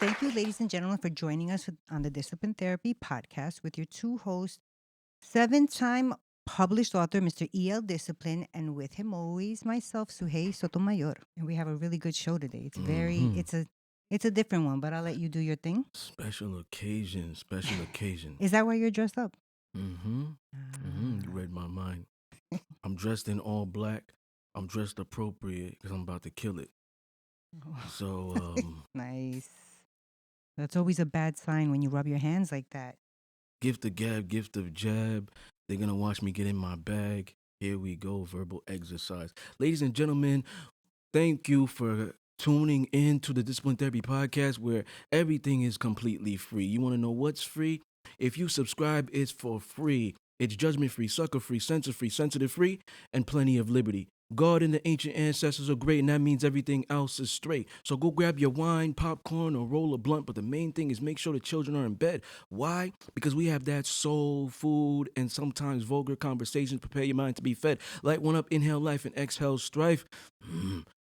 Thank you, ladies and gentlemen, for joining us on the Discipline Therapy podcast with your two hosts, seven-time published author, Mr. E.L. Discipline, and with him always myself, Suhey Sotomayor. And we have a really good show today. Mm-hmm. It's a different one, but I'll let you do your thing. Special occasion, special occasion. Is that why you're dressed up? Mm-hmm. Mm-hmm. You read my mind. I'm dressed in all black. I'm dressed appropriate because I'm about to kill it. So, Nice. That's always a bad sign when you rub your hands like that. gift of gab, gift of jab. They're going to watch me get in my bag. Here we go, verbal exercise. Ladies and gentlemen, thank you for tuning in to the Discipline Therapy podcast where everything is completely free. You want to know what's free? If you subscribe, it's for free. It's judgment free, sucker free, censor free, sensitive free, and plenty of liberty. God and the ancient ancestors are great, and that means everything else is straight. So go grab your wine, popcorn, or roll a blunt. But the main thing is make sure the children are in bed. Why? Because we have that soul food and sometimes vulgar conversations. Prepare your mind to be fed. Light one up, inhale life, and exhale strife.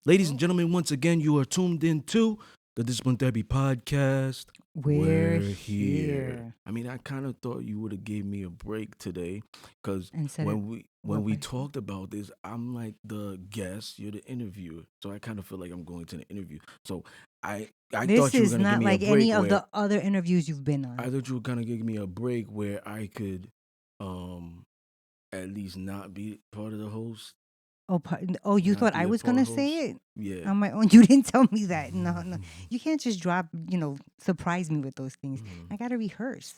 Ladies and gentlemen, once again, you are tuned in to the Discipline Therapy Podcast. We're here. I mean, I kind of thought you would have gave me a break today because And said when we when what we way? talked about this, I'm like the guest, you're the interviewer, so I kind of feel like I'm going to the interview. So I This thought you were is gonna give not me a like any break of where the other interviews you've been I on. thought you were gonna give me a break where I could um at least not be part of the host, Oh, you not thought I be a was part gonna host. say it Yeah. on my own? You didn't tell me that. No. You can't just drop, surprise me with those things. I gotta rehearse.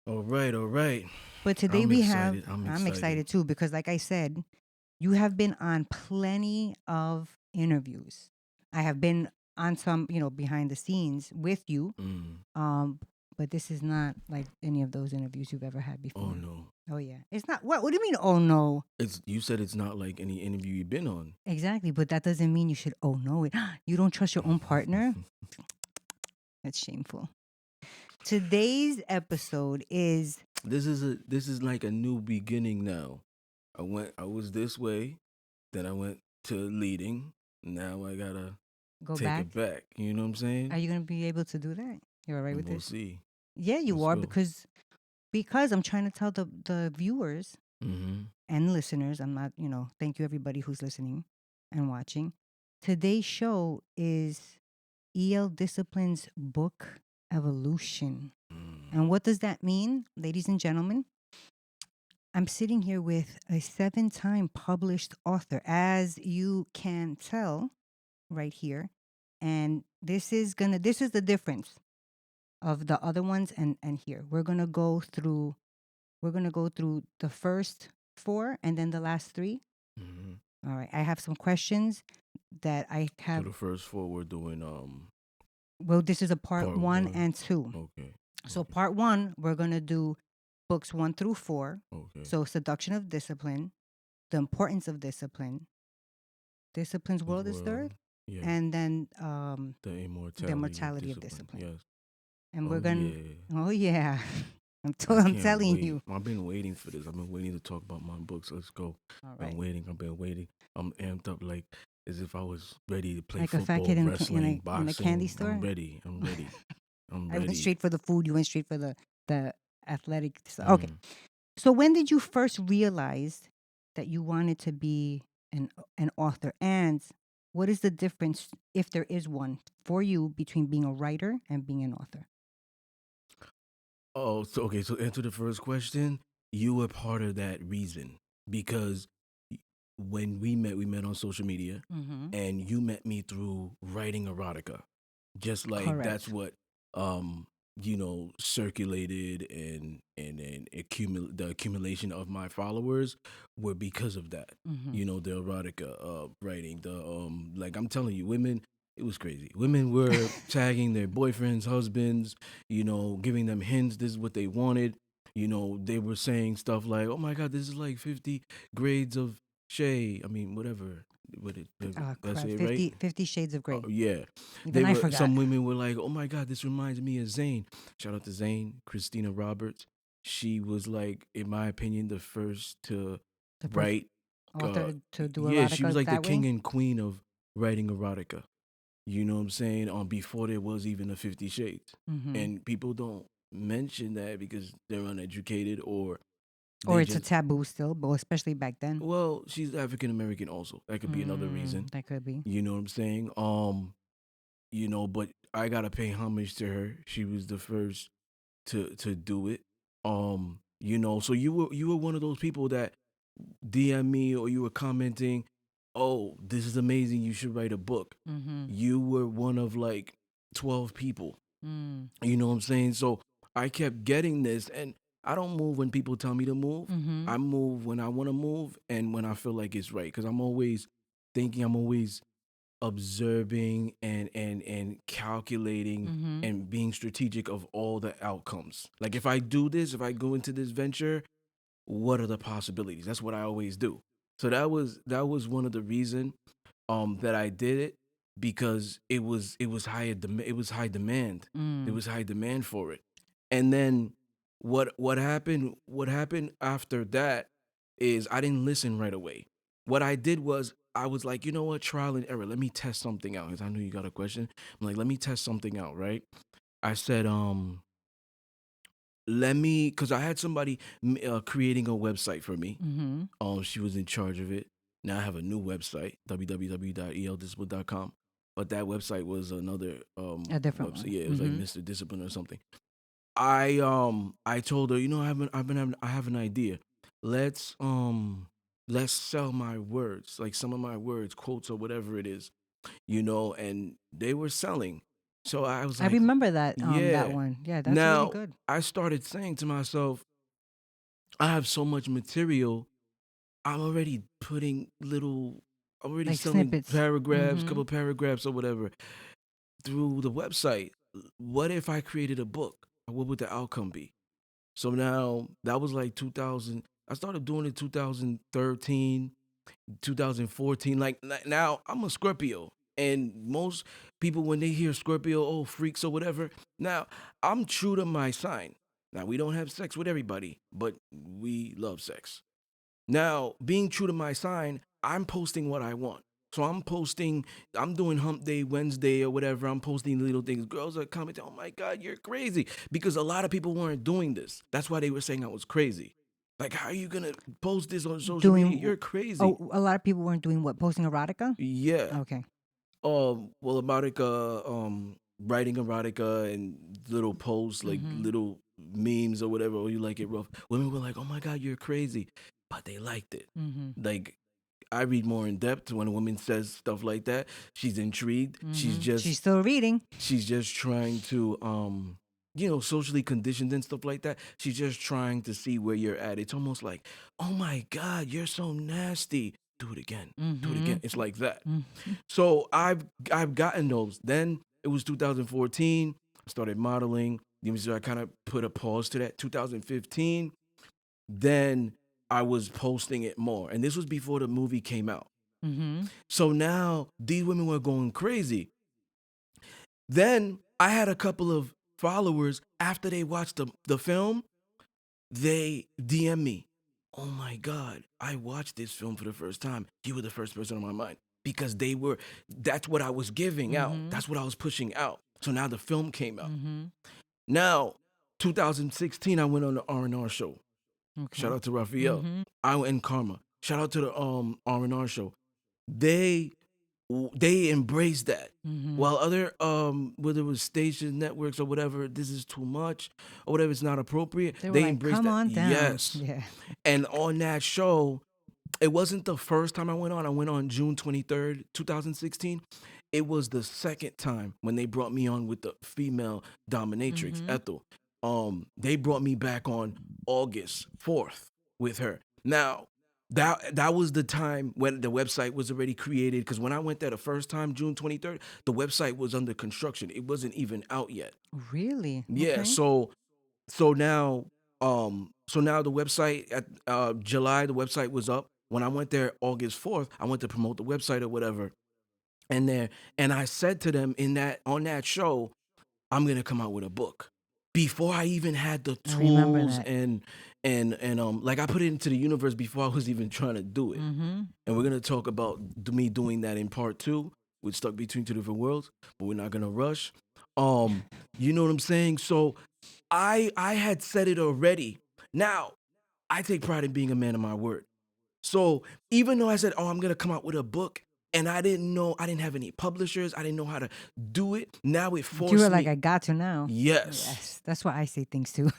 All right. But today I'm we have, excited. I'm I'm excited. excited too, because like I said, you have been on plenty of interviews. I have been on some, behind the scenes with you. Mm. But this is not like any of those interviews you've ever had Oh before. no. Oh yeah. It's not what do you mean, oh no? It's you said it's not like any interview you've been on. Exactly, but that doesn't mean you should oh no it. You don't trust your own partner? That's shameful. Today's episode is This is like a new beginning now. I was this way, then I went to leading. Now I gotta go take back. it back. You know what I'm saying? Are you gonna be able to do that? You're all right with We'll this? see. Yeah, you Let's are go. because I'm trying to tell the viewers Mm-hmm. and listeners. I'm not, thank you everybody who's listening and watching. Today's show is EL Discipline's book evolution. And what does that mean, ladies and gentlemen? I'm sitting here with a 7-time published author, as you can tell right here. And this is the difference of the other ones and here. We're gonna go through the first 4 and then the last 3. Mm-hmm. All right. I have some questions that I So have. the first 4 we're doing Well, this is a part part 1 1. and 2. Okay. So part 1, we're gonna do books 1 through 4. Okay. So seduction of discipline, the importance of discipline, discipline's world is third, Yeah. and then The the immortality mortality of of discipline. Yes. And Oh we're gonna, yeah. oh yeah, I I'm can't telling wait. you. I've been waiting for this. I've been waiting to talk about my books. Let's go. All I've right, been waiting. I'm amped up like as if I was ready to play like a fat football, kid wrestling, in a candy boxing. store. I'm ready. I'm ready. I'm I went ready. straight for the food. You went straight for the athletic stuff. Okay. Mm. So when did you first realize that you wanted to be an author? And what is the difference, if there is one, for you between being a writer and being an author? Oh, so okay. So answer the first question. You were part of that reason because when we met on social media, Mm-hmm. and you met me through writing erotica. Just like that's Correct. what circulated and the accumulation of my followers were because of that. Mm-hmm. The erotica writing, the like I'm telling you, women, it was crazy. Women were tagging their boyfriends, husbands, giving them hints, this is what they wanted. They were saying stuff like, "Oh my God, this is like 50 grades of Shay." I mean, whatever. That's Crap. it, right? 50 Shades of Oh Grey. yeah, Even I forgot. some women were like, "Oh my God, this reminds me of Zayn." Shout out to Zayn, Christina Roberts. She was like, in my opinion, the first to The first write. author to do Yeah, she was erotica like the that king way. and queen of writing erotica. You know what I'm saying? Before there was even a 50 Shades. Mm-hmm. And people don't mention that because they're uneducated or Or they it's a just taboo still, but especially back then. well, she's African American also. That could be another reason. That could be. You know what I'm saying? But I gotta pay homage to her. She was the first to do it. So you were one of those people that DM me or you were commenting, "Oh, this is amazing. You should write a book." Mm-hmm. You were one of like 12 people. Mm. You know what I'm saying? So I kept getting this, and I don't move when people tell me to move. Mm-hmm. I move when I want to move and when I feel like it's right. Because I'm always thinking, I'm always observing and calculating Mm-hmm. and being strategic of all the outcomes. Like if I do this, if I go into this venture, what are the possibilities? That's what I always do. So that was one of the reason that I did it because it was high demand. There Mm. was high demand for it. And then what happened after that is I didn't listen right away. What I did was I was like, you know what, trial and error. Let me test something out. Because I knew you got a question. I'm like, let me test something out, right? I said, let me, because I had somebody creating a website for me. Mm-hmm. She was in charge of it. Now I have a new website, www.eldiscipline.com. But that website was another A different website. one. Yeah, it was like Mm-hmm. Mr. Discipline or something. I told her, I have an idea. Let's let's sell my words, like some of my words, quotes or whatever it is, and they were selling. So I was I like, remember that yeah. one. Yeah, that's really Now good. I started saying to myself, I have so much material. I'm already putting little, already Like selling snippets. paragraphs, Mm-hmm. couple paragraphs or whatever through the website. What if I created a book? What would the outcome be? So now that was like 2000. I started doing it 2013, 2014. Like now I'm a Scorpio. And most people, when they hear Scorpio, oh, freaks or whatever. Now, I'm true to my sign. Now, we don't have sex with everybody, but we love sex. Now, being true to my sign, I'm posting what I want. So I'm doing hump day Wednesday or whatever. I'm posting little things. Girls are commenting, oh my God, you're crazy. Because a lot of people weren't doing this. That's why they were saying I was crazy. Like, how are you going to post this on social media? Doing. You're crazy. Oh, a lot of people weren't doing what? Posting erotica? Yeah. Okay. Well, erotica, writing erotica and little posts, like Mm-hmm. little memes or whatever, or you like it rough. Women were like, oh my God, you're crazy. But they liked it. Mm-hmm. Like, I read more in depth when a woman says stuff like that. She's intrigued. Mm-hmm. She's still reading. She's just trying to socially conditioned and stuff like that. She's just trying to see where you're at. It's almost like, oh my God, you're so nasty. Do it again. Do it Mm-hmm. again. It's like that. Mm-hmm. So I've gotten those. Then it was 2014. I started modeling. So I kind of put a pause to that. 2015. Then I was posting it more. And this was before the movie came out. Mm-hmm. So now these women were going crazy. Then I had a couple of followers after they watched the film, they DM me. Oh my God, I watched this film for the first time. You were the first person on my mind because that's what I was giving out. Mm-hmm. That's what I was pushing out. So now the film came out. Mm-hmm. Now, 2016, I went on the R&R show. Shout Okay. out to Raphael. Mm-hmm. I went in Karma. Shout out to the R&R show. They they embrace that. Mm-hmm. While other whether it was stations, networks, or whatever, this is too much or whatever, it's not appropriate. They were They like, embrace come that. on down. Yes. Yeah. And on that show, it wasn't the first time I went on. I went on June 23rd, 2016. It was the second time when they brought me on with the female dominatrix, Mm-hmm. Ethel. They brought me back on August 4th with her. Now, that was the time when the website was already created. Because when I went there the first time, June 23rd, the website was under construction. It wasn't even out yet. Really? Yeah, Okay. so now the website at July, the website was up. When I went there August 4th, I went to promote the website or whatever. And I said to them on that show, I'm gonna come out with a book. Before I even had the I remember tools that. and like I put it into the universe before I was even trying to do it. Mm-hmm. And we're gonna talk about me doing that in part two. We're stuck between two different worlds, but we're not gonna rush. You know what I'm saying? So I had said it already. Now I take pride in being a man of my word. So even though I said, "Oh, I'm gonna come out with a book," and I didn't know, I didn't have any publishers, I didn't know how to do it. Now it You were forced like, me. I got to now. Yes, Yes, that's why I say things too.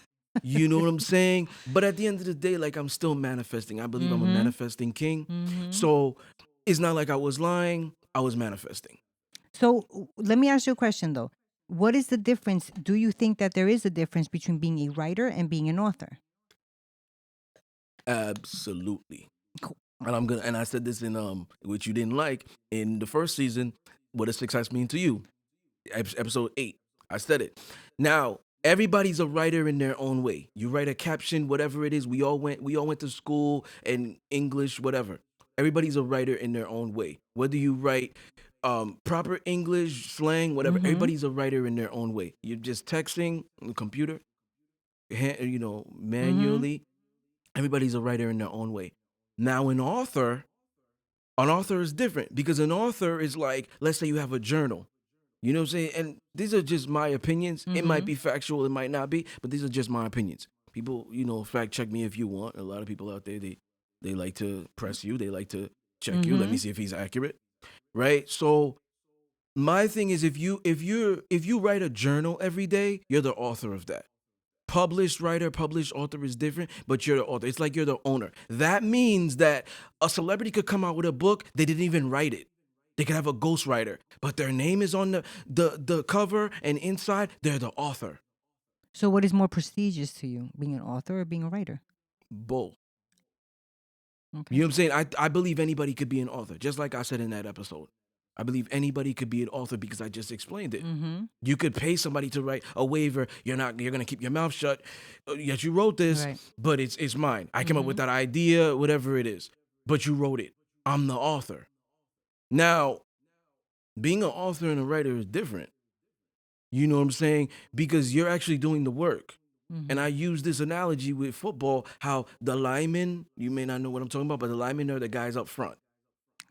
you know what I'm saying. But at the end of the day, like I'm still manifesting. I believe I'm a Mm-hmm. manifesting king. Mm-hmm. So it's not like I was lying. I was manifesting. So let me ask you a question though. What is the difference? Do you think that there is a difference between being a writer and being an author? Absolutely. Cool. And I'm gonna, and I said this in which you didn't like in the first season. What does success mean to you? Episode 8. I said it. Now everybody's a writer in their own way. You write a caption, whatever it is. We all went to school and English, whatever. Everybody's a writer in their own way. Whether you write proper English, slang, whatever. Mm-hmm. Everybody's a writer in their own way. You're just texting on the computer, Mm-hmm. manually. Everybody's a writer in their own way. Now an author is different because an author is like, let's say you have a journal. You know what I'm saying? And these are just my opinions. It might Mm-hmm. be factual, it might not be, but these are just my opinions. People, fact check me if you want. A lot of people out there, they like to press you. They like to check you. Let Mm-hmm. me see if he's accurate. Right? So my thing is if you write a journal every day, you're the author of that. Published writer, published author is different, but you're the author. It's like you're the owner. That means that a celebrity could come out with a book, they didn't even write it. They could have a ghostwriter, but their name is on the cover and inside, they're the author. So what is more prestigious to you, being an author or being a writer? Both. You Okay. know what I'm saying? I believe anybody could be an author, just like I said in that episode. I believe anybody could be an author because I just explained it. Mm-hmm. You could pay somebody to write a waiver. You're gonna keep your mouth shut. Yes, you wrote this, Right. but it's mine. I came up Mm-hmm. with that idea, whatever it is. But you wrote it. I'm the author. Now, being an author and a writer is different. You know what I'm saying? Because you're actually doing the work. Mm-hmm. And I use this analogy with football, how the linemen, you may not know what I'm talking about, but the linemen are the guys up front.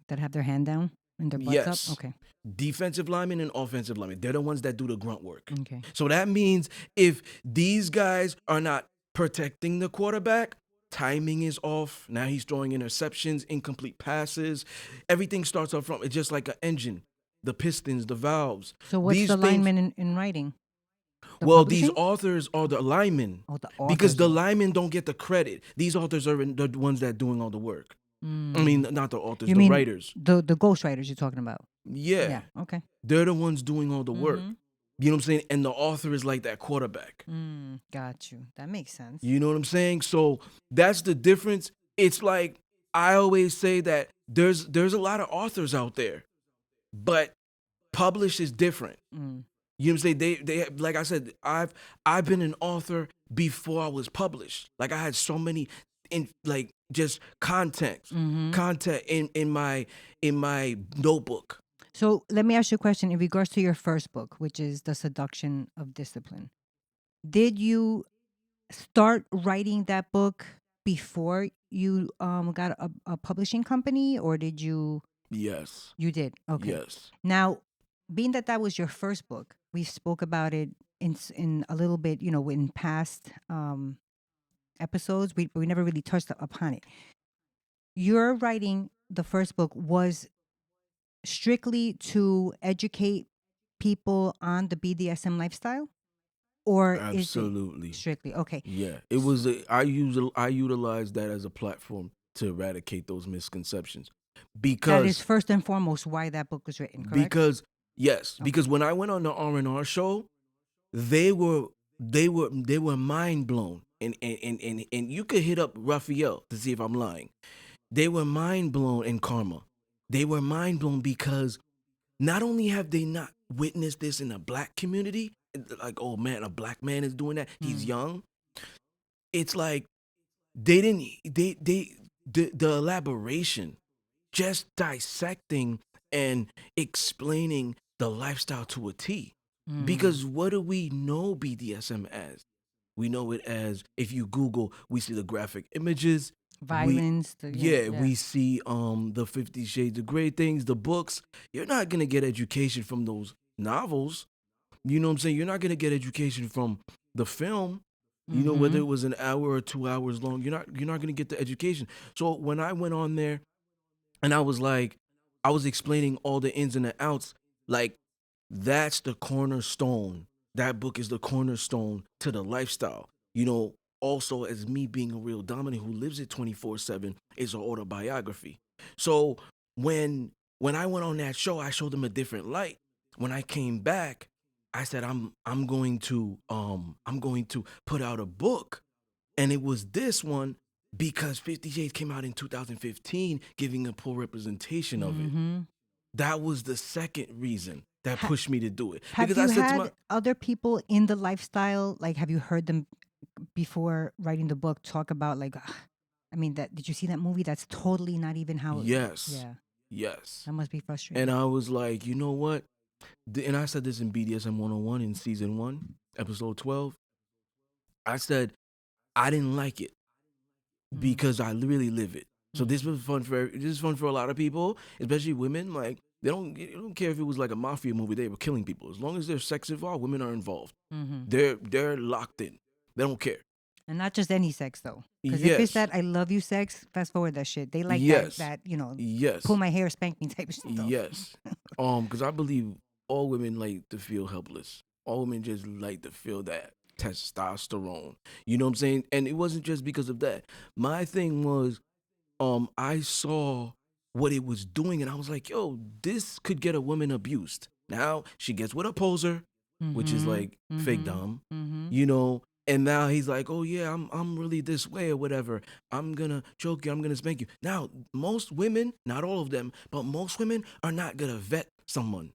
That have their hand down and their butts up. Yes. Okay. Defensive linemen and offensive linemen. They're the ones that do the grunt work. Okay. So that means if these guys are not protecting the quarterback, timing is off. Now he's throwing interceptions, incomplete passes. Everything starts up front. It's just like an engine. The pistons, the valves. So what's These the things. lineman in writing? The Well, these publishing? authors are the linemen. Oh, the Because authors. the linemen don't get the credit. These authors are the ones that doing all the work. I mean, not the authors, You the mean writers. the ghostwriters you're talking about? Yeah. Yeah. Okay. They're the ones doing all the work. Mhm. You know what I'm saying? And the author is like that quarterback. Got you. That makes sense. You know what I'm saying? So that's the difference. It's like I always say that there's a lot of authors out there, but publish is different. Mm. You know what I'm saying? They like I said, I've been an author before I was published. Like I had so many in like just content in my notebook. So let me ask you a question in regards to your first book, which is The Seduction of Discipline. Did you start writing that book before you got a publishing company, or did you? Yes. You did. Okay. Yes. Now, being that that was your first book, we spoke about it in a little bit, in past episodes. We never really touched upon it. Your writing the first book was strictly to educate people on the BDSM lifestyle, or is it Absolutely. strictly okay? Yeah. It was I utilized that as a platform to eradicate those misconceptions. That is Because first and foremost why that book was written, correct? because yes, Okay. because when I went on the R&R show, they were mind blown. And you could hit up Raphael to see if I'm lying. They were mind blown in Karma. They were mind blown because not only have they not witnessed this in the black community, like, oh man, a black man is doing that, he's young. It's like they didn't the elaboration, just dissecting and explaining the lifestyle to a T. Because what do we know BDSM as? We know it as, if you Google, we see the graphic images. we Violence. yeah, Yeah. we see the 50 Shades of Grey things, the books. You're not gonna get education from those novels. You know what I'm saying? You're not gonna get education from the film. You know, whether Mm-hmm. it was an hour or 2 hours long, you're not gonna get the education. So when I went on there and I was like, I was explaining all the ins and the outs, like that's the cornerstone. That book is the cornerstone to the lifestyle. You know, also as me being a real dominant who lives it 24/7 is an autobiography. So when I went on that show, I showed them a different light. When I came back, I said I'm going to put out a book, and it was this one because 50 Shades came out in 2015, giving a poor representation of it. Mm-hmm. That was the second reason that Ha- pushed me to do it. have Because I you said to had my other people in the lifestyle? Like, have you heard them before writing the book talk about like? I mean, that did you see that movie? That's totally not even how. yes, Yeah, yes. that must be And frustrating. I was like, you know what? And I said this in BDSM 101 in season 1, episode 12. I said, I didn't like it Mm, because I really live it. So mm, this is fun for a lot of people, especially women. Like they don't care if it was like a mafia movie, they were killing people. As long as there's sex involved, women are involved. mm-hmm. They're locked in. They don't care. And not just any sex though, because if it's Yes. that "I love you" sex, fast forward that shit. They like that Yes. that pull Yes. my hair, spank me type of stuff. Yes. Because I believe all women like to feel helpless. All women just like to feel that testosterone. You know what I'm saying? And it wasn't just because of that. My thing was, I saw what it was doing, and I was like, yo, this could get a woman abused. Now she gets with a poser, which is Mm-hmm. like fake Mm-hmm. dom, Mm-hmm. you know. And now he's like, oh yeah, I'm really this way or whatever. I'm gonna choke you. I'm gonna spank you. Now most women, not all of them, but most women are not gonna vet someone.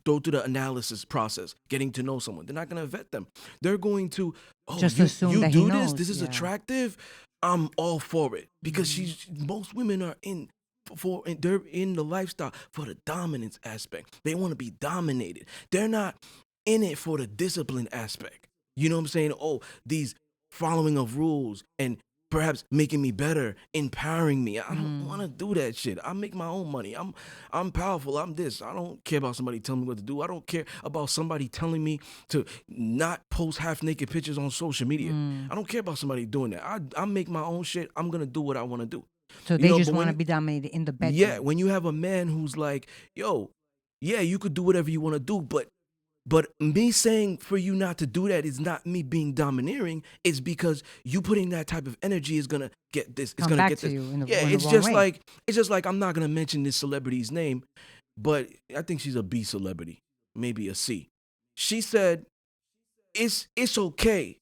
Go through the analysis process, getting to know someone. They're not gonna vet them. They're going to, oh, Just you assume you that he do this. knows. This is Yeah. attractive. I'm all for it because Mm-hmm. she's most women are they're in the lifestyle for the dominance aspect. They want to be dominated. They're not in it for the discipline aspect. You know what I'm saying? Oh, these following of rules and perhaps making me better, empowering me. I don't want Mm. to do that shit. I make my own money. I'm powerful. I'm this. I don't care about somebody telling me what to do. I don't care about somebody telling me to not post half naked pictures on social media. Mm. I don't care about somebody doing that. I make my own shit. I'm gonna do what I want to do. So You they know, just but want when to you be dominated in the yeah, bedroom. when you have a man who's like, yo, yeah, you could do whatever you want to do, but me saying for you not to do that is not me being domineering. It's because you putting that type of energy is gonna get this. It's Come gonna back get to this. you in Yeah, the wrong way. it's just like I'm not gonna mention this celebrity's name, but I think she's a B celebrity, maybe a C. She said it's okay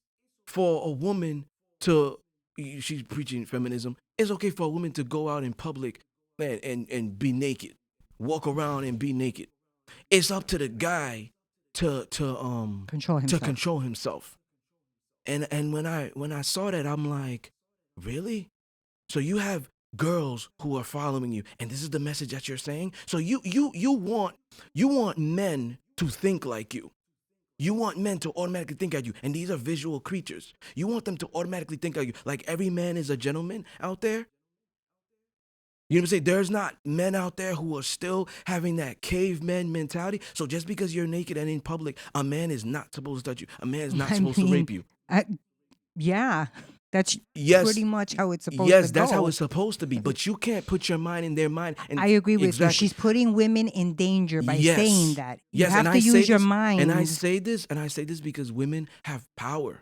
for a woman to. She's preaching feminism. It's okay for a woman to go out in public and be naked, walk around and be naked. It's up to the guy to to um Control to himself. control himself. And when I saw that, I'm like, really? So you have girls who are following you, and this is the message that you're saying. So you want men to think like you. You want men to automatically think like you, and these are visual creatures. You want them to automatically think like you, like every man is a gentleman out there. You know what I'm saying? There's not men out there who are still having that caveman mentality. So just because you're naked and in public, a man is not supposed to touch you. A man is not I supposed to mean, rape you. I, yeah, that's Yes, pretty much how it's supposed to yes, that's how go. it's supposed to be. But you can't put your mind in their mind I and agree with you. exactly. She's putting women in danger by saying Yes. that. You Yes, have to use your mind. and I say this because women have power.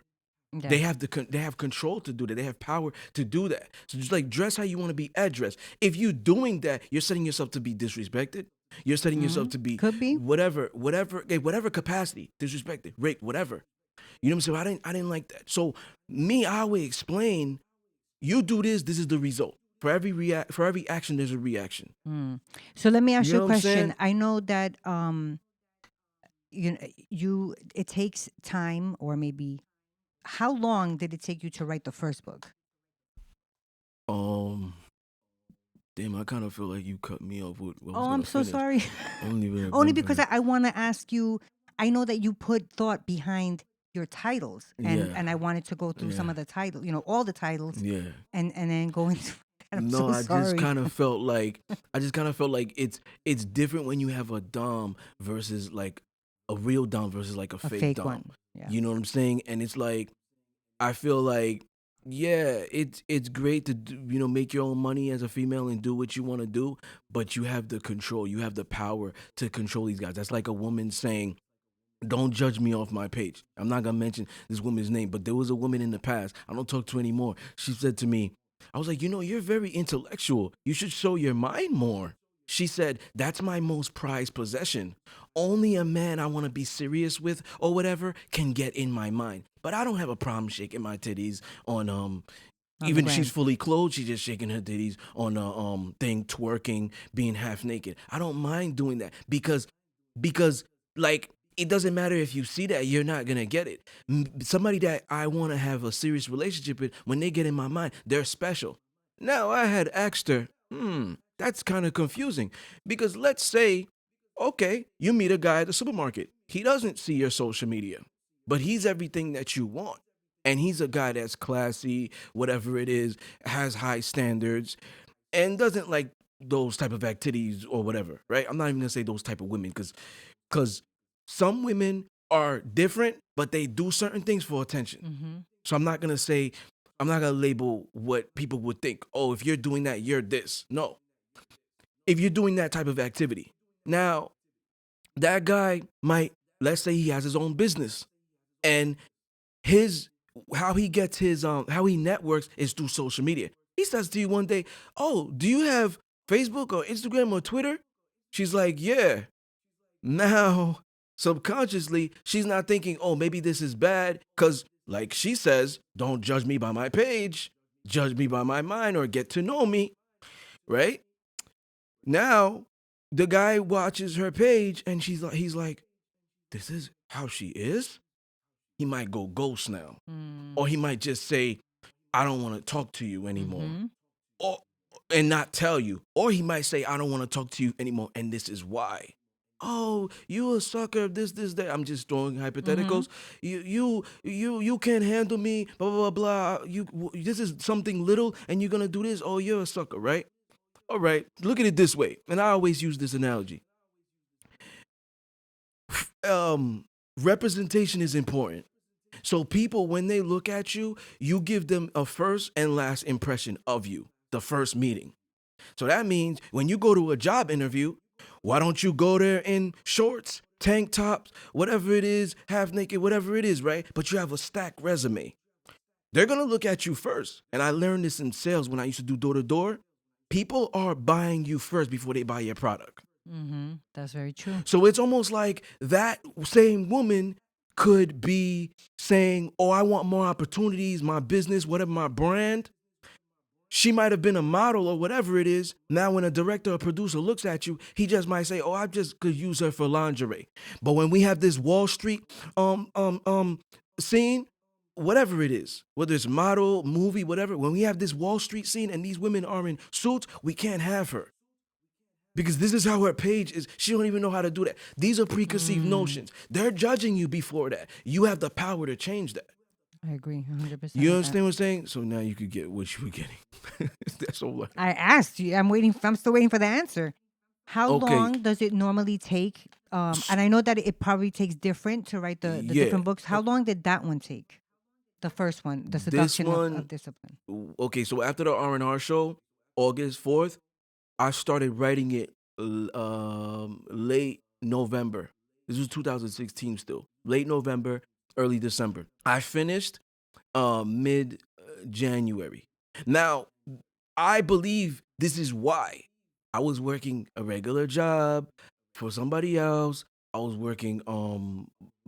Yeah. They have control to do that. They have power to do that. So just like dress how you want to be addressed. If you're doing that, you're setting yourself to be disrespected. You're setting yourself to be Could be. whatever capacity, disrespected, raped, whatever. You know what I'm saying? I didn't like that. So me, I always explain, you do this, this is the result. For every action, there's a reaction. Mm. So let me ask You you know a what I'm question. saying? I know that you it takes time, or maybe how long did it take you to write the first book? Um, damn, I kind of feel like you cut me off with what I was Oh, I'm gonna so finish. sorry. I don't even Only because remember. I want to ask you. I know that you put thought behind your titles, Yeah. and I wanted to go through some Yeah. of the titles, all the titles, Yeah. and then go into. I'm No, so I just sorry. kind of felt like it's different when you have a dom versus like a real dom versus like a A fake fake dom. one. Yeah. You know what I'm saying? And it's like I feel like yeah, it's great to make your own money as a female and do what you want to do, but you have the control, you have the power to control these guys. That's like a woman saying, don't judge me off my page. I'm not gonna mention this woman's name, but there was a woman in the past. I don't talk to anymore. She said to me, I was like, you're very intellectual. You should show your mind more. She said, that's my most prized possession. Only a man I want to be serious with or whatever can get in my mind. But I don't have a problem shaking my titties on On the even if she's gram. fully clothed, she's just shaking her titties on a thing, twerking, being half naked. I don't mind doing that because like it doesn't matter if you see that, you're not gonna get it. Somebody that I want to have a serious relationship with, when they get in my mind, they're special. Now I had asked her, that's kind of confusing because let's say, okay, you meet a guy at the supermarket. He doesn't see your social media, but he's everything that you want. And he's a guy that's classy, whatever it is, has high standards, and doesn't like those type of activities or whatever, right? I'm not even gonna say those type of women because some women are different, but they do certain things for attention. Mm-hmm. So I'm not gonna label what people would think. Oh, if you're doing that, you're this. No, if you're doing that type of activity, now that guy might, let's say he has his own business, and his how he gets his how he networks is through social media. He says to you one day, "Oh, do you have Facebook or Instagram or Twitter?" She's like, "Yeah." Now, subconsciously, she's not thinking, "Oh, maybe this is bad," cuz like she says, "Don't judge me by my page, judge me by my mind or get to know me," right? Now, the guy watches her page and he's like, "This is how she is?" He might go ghost now. Or he might just say, I don't want to talk to you anymore. Mm-hmm. Or and not tell you. Or he might say, I don't want to talk to you anymore, and this is why. Oh, you a sucker, this, that. I'm just throwing Mm-hmm. hypotheticals. You can't handle me, blah, blah, blah, blah. This is something little, and you're gonna do this. Oh, you're a sucker, right? All right, look at it this way. And I always use this analogy. Um, Representation is important. So people, when they look at you, you give them a first and last impression of you, the first meeting. So that means when you go to a job interview, why don't you go there in shorts, tank tops, whatever it is, half naked, whatever it is, right? But you have a stacked resume. They're gonna look at you first. And I learned this in sales when I used to do door to door. People are buying you first before they buy your product. Mm-hmm. That's very true. So it's almost like that same woman could be saying, "Oh, I want more opportunities, my business, whatever, my brand." She might have been a model or whatever it is. Now, when a director or producer looks at you, he just might say, "Oh, I just could use her for lingerie." But when we have this Wall Street scene, whatever it is, whether it's model, movie, whatever, when we have this Wall Street scene and these women are in suits, we can't have her because this is how her page is. She don't even know how to do that. These are preconceived Mm. notions. They're judging you before that. You have the power to change that. I agree 100% You with that. understand what I'm saying? So now you could get what you were getting. That's all. I asked you. I'm waiting. I'm still waiting for the answer. How Okay. long does it normally take? S- And I know that it probably takes different to write the Yeah. different books. How long did that one take? The first one, The This Seduction of one. Discipline. Okay. So after the R&R show, August 4th, I started writing it late November. This was 2016 still. Late November, early December. I finished mid January. Now, I believe this is why. I was working a regular job for somebody else. I was working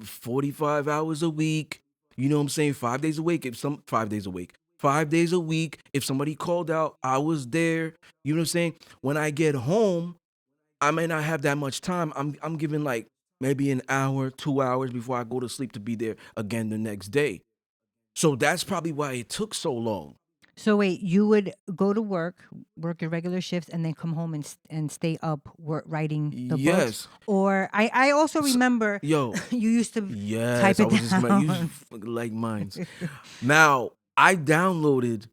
45 hours a week. You know what I'm saying? 5 days a week. If some 5 days a week. 5 days a week. If somebody called out, I was there. You know what I'm saying? When I get home, I may not have that much time. I'm giving like maybe an hour, 2 hours before I go to sleep to be there again the next day. So that's probably why it took so long. So wait, you would go to work your regular shifts, and then come home and stay up writing the books. Yes. Or I also So, remember yo, you used to yes, type I it was just about you down. like mines. Now I downloaded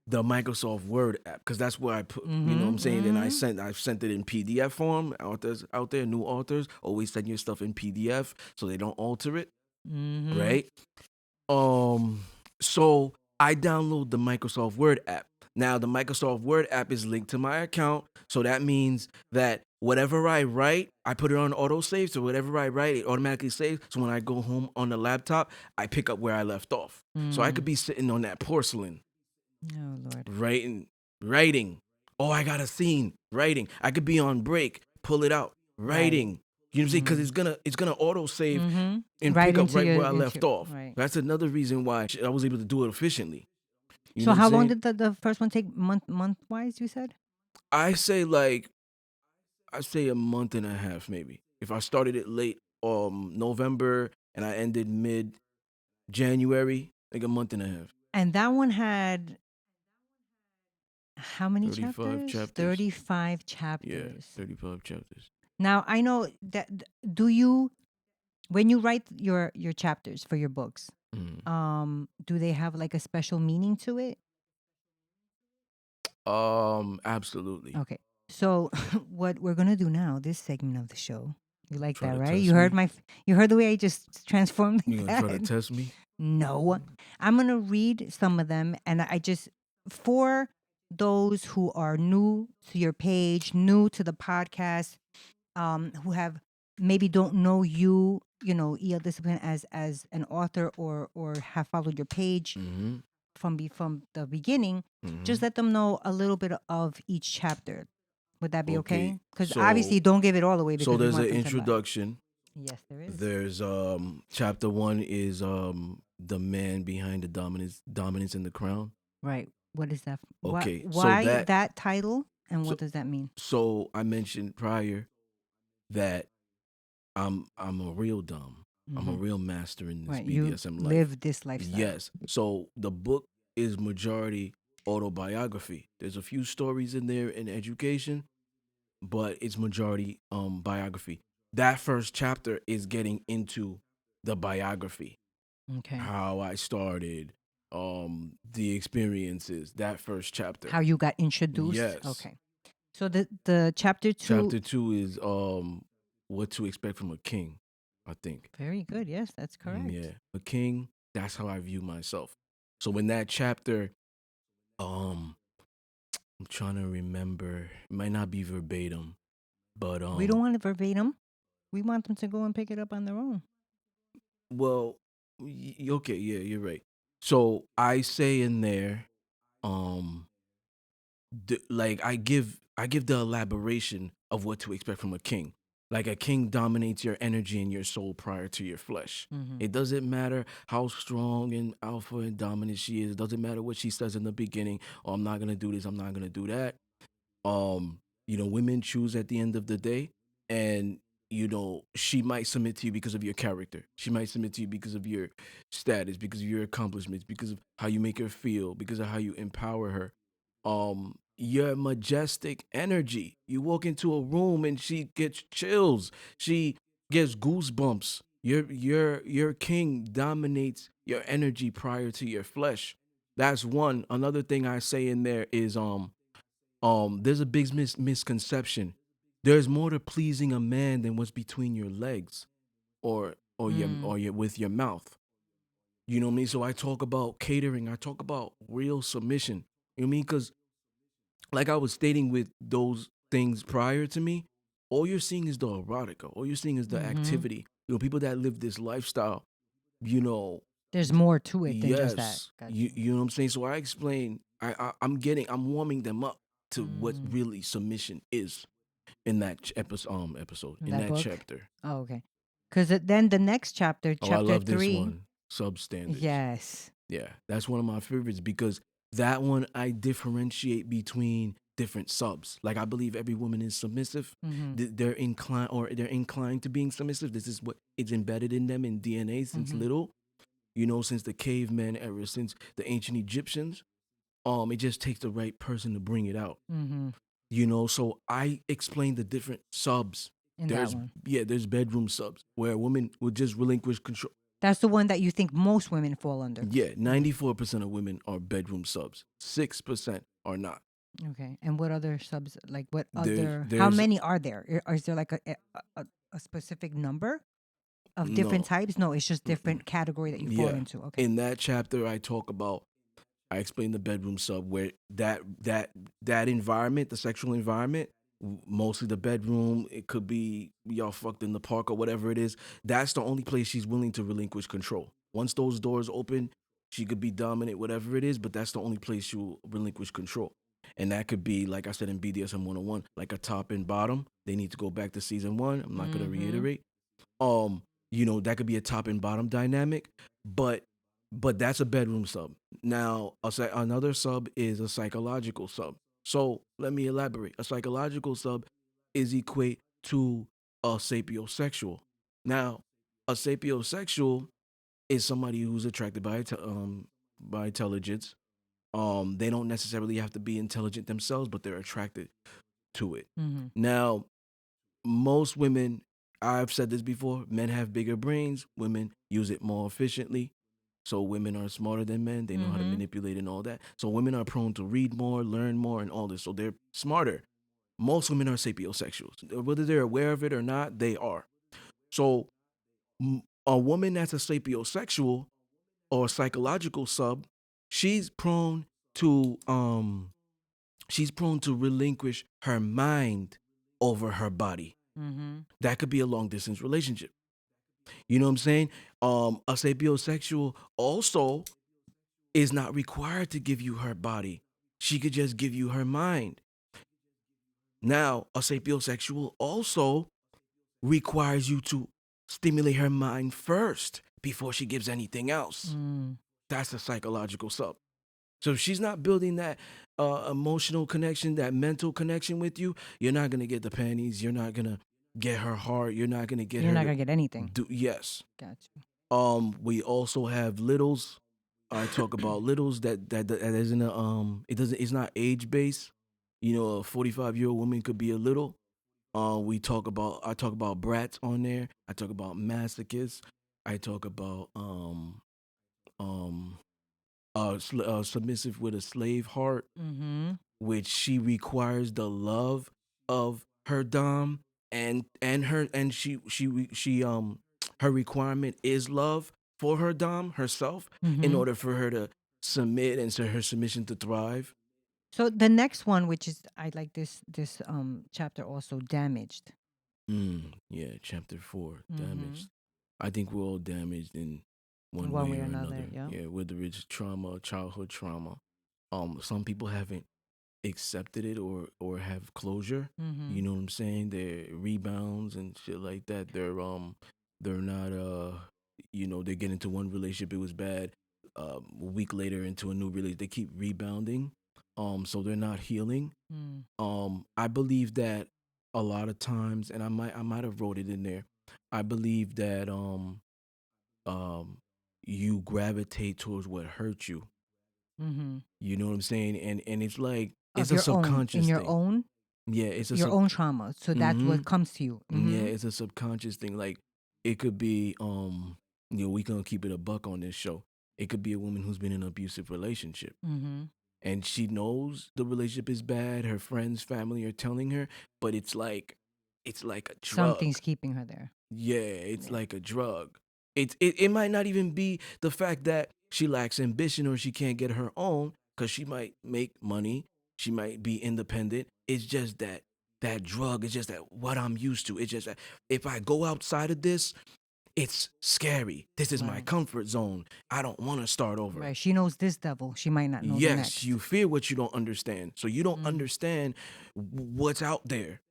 the Microsoft Word app because that's where I put, you know what I'm saying. Then Mm-hmm. I've sent it in PDF form. Authors out there, new authors, always send your stuff in PDF so they don't alter it, Mm-hmm. right? Um, so I download the Microsoft Word app. Now the Microsoft Word app is linked to my account, so that means that whatever I write, I put it on autosave. So whatever I write, it automatically saves. So when I go home on the laptop, I pick up where I left off. So I could Mm. be sitting on that porcelain, Oh Lord. writing, writing. Oh, I got a scene, writing. I could be on break, pull it out, Right. writing. You know what I'm saying? Because Mm. it's gonna auto save Mm-hmm. and Right pick up into right your where I left off. right. That's another reason why I was able to do it efficiently. You know So what I'm how long saying? did the first one take? Month wise, you said? I say I say a month and a half maybe. If I started it late November and I ended mid January, like a month and a half. And that one had how many 35 chapters? chapters. 35 Yeah, chapters. 35 chapters. Now, I know that do you when you write your chapters for your books, Mm. do they have like a special meaning to it? Absolutely. Okay. So what we're gonna do now, this segment of the show, you like Try that, to right? test me. You heard the way I just transformed You like gonna try to that. test me? No, I'm gonna read some of them, and I just for those who are new to your page, new to the podcast, who have maybe don't know you, EL Discipline as an author or have followed your page Mm-hmm. from the beginning, Mm-hmm. just let them know a little bit of each chapter. Would that be Okay. okay? Because So obviously, don't give it all away so because we there's an want them to buy. introduction. Yes, there is. There's chapter one is the man behind the dominance in the crown. Right. What is that? What? Okay, so Why that title? And so what does that mean? so I mentioned prior that I'm a real dom. I'm a Hmm. real master in this Right. You BDSM life. live this lifestyle. Yes. So the book is majority autobiography. There's a few stories in there in education, but it's majority biography. That first chapter is getting into the biography, Okay. how I started, the experiences. That first chapter. How you got introduced? Yes. Okay. So the chapter two. Chapter two is what to expect from a king, I think. Very good. Yes, that's Yeah. correct. A king, that's how I view myself. So in that chapter, um, I'm trying to remember. It might not be verbatim, but We don't want it verbatim. We want them to go and pick it up on their own. well, okay, yeah, you're right. So I say in there, um, like I give the elaboration of what to expect from a king. Like a king dominates your energy and your soul prior to your flesh. Mm-hmm. It doesn't matter how strong and alpha and dominant she is. It doesn't matter what she says in the beginning. Oh, I'm not gonna do this. I'm not gonna do that. Women choose at the end of the day, and she might submit to you because of your character. She might submit to you because of your status, because of your accomplishments, because of how you make her feel, because of how you empower her. Your majestic energy. You walk into a room and she gets chills. She gets goosebumps. Your king dominates your energy prior to your flesh. That's one. Another thing I say in there is there's a big misconception. There's more to pleasing a man than what's between your legs Mm. or your with your mouth. You know what I mean? So I talk about catering. I talk about real submission. You know what I mean? Because like I was stating with those things prior to me, all you're seeing is the erotica. All you're seeing is the Mm-hmm. activity. People that live this lifestyle. You know, There's more to it than just that. yes. Got You you. you know what I'm saying? So I explain. I'm warming them up to what Mm. really submission is in that episode In in that that book. chapter. Oh, okay. Because then the next chapter, Oh, I chapter love this three. one. Substandards. Yes. Yeah, that's one of my favorites because that one I differentiate between different subs. Like I believe every woman is submissive. Mm-hmm. They're inclined to being submissive. This is what it's embedded in them in DNA since Mm-hmm. little. Since the caveman era, since the ancient Egyptians. It just takes the right person to bring it out. Mm-hmm. So I explained the different subs. In that There's one. there's bedroom subs where a woman would just relinquish control. That's the one that you think most women fall under. Yeah, 94% of women are bedroom subs. 6% are not. Okay. And what other subs, like what There's other, how there's many are there? Is there like a specific number of different no. types? No, it's just Mm-mm. different category that you fall Yeah. into. Okay. In that chapter I explain the bedroom sub where that environment, the sexual environment, mostly the bedroom, it could be y'all fucked in the park or whatever it is. That's the only place she's willing to relinquish control. Once those doors open, she could be dominant, whatever it is, but that's the only place she'll relinquish control. And that could be, like I said in BDSM 101, like a top and bottom. They need to go back to season one. I'm not gonna Mm-hmm. reiterate. um that could be a top and bottom dynamic, but that's a bedroom sub. Now another sub is a psychological sub. So let me elaborate. A psychological sub is equate to a sapiosexual. Now a sapiosexual is somebody who's attracted by intelligence. They don't necessarily have to be intelligent themselves, but they're attracted to it. Mm-hmm. Now most women, I've said this before, men have bigger brains, women use it more efficiently. So women are smarter than men, they know how to Mm-hmm. manipulate and all that. So women are prone to read more, learn more, and all this. So they're smarter. Most women are sapiosexuals. Whether they're aware of it or not, they are. So a woman that's a sapiosexual or psychological sub, she's prone to relinquish her mind over her body. Mm-hmm. That could be a long distance relationship. You know what I'm saying? A sapiosexual also is not required to give you her body. She could just give you her mind. Now, a sapiosexual also requires you to stimulate her mind first before she gives anything else. Mm. That's a psychological sub. So if she's not building that emotional connection, that mental connection with you, you're not gonna get the panties. You're not gonna get her heart. You're not gonna get You're her not to gonna get anything. do. Yes. Gotcha. We also have littles. I talk about littles that isn't it's not age based. A 45-year-old woman could be a little. I talk about brats on there. I talk about masochists. I talk about um submissive with a slave heart, Mm-hmm. which she requires the love of her dom, and her requirement is love for her dom herself in Mm-hmm. order for her to submit and so her submission to thrive. So the next one, which is I like this chapter also, damaged. Yeah, chapter 4, Mm-hmm. damaged. I think we're all damaged in one One way way or or another. another. Yeah. Yeah, whether it's trauma, childhood trauma. Some people haven't accepted it or have closure. Mm-hmm. You know what I'm saying? They're rebounds and shit like that. They're not they get into one relationship, it was bad. A week later into a new relationship, they keep rebounding. So they're not healing. Mm. I believe that a lot of times, and I might have wrote it in there. I believe that um you gravitate towards what hurt you. Mm-hmm. You know what I'm saying? And it's like it's Of a your own, in subconscious thing. Yeah, it's a your own trauma. So that's mm-hmm. what comes to you. Yeah, Mm-hmm. it's a subconscious thing. Like it could be we gonna keep it a buck on this show. It could be a woman who's been in an abusive relationship Mm-hmm. and she knows the relationship is bad. Her friends, family are telling her, but it's like a Something's drug. keeping her there. Yeah, it's Yeah. like a drug. It might not even be the fact that she lacks ambition or she can't get her own because she might make money, she might be independent. It's just that drug. It's just that what I'm used to. It's just that if I go outside of this, it's scary. This is my Right. comfort zone. I don't want to start over. Right. She knows this devil. She might not know the Yes, next. you fear what you don't understand. So you don't Mm. understand what's out there.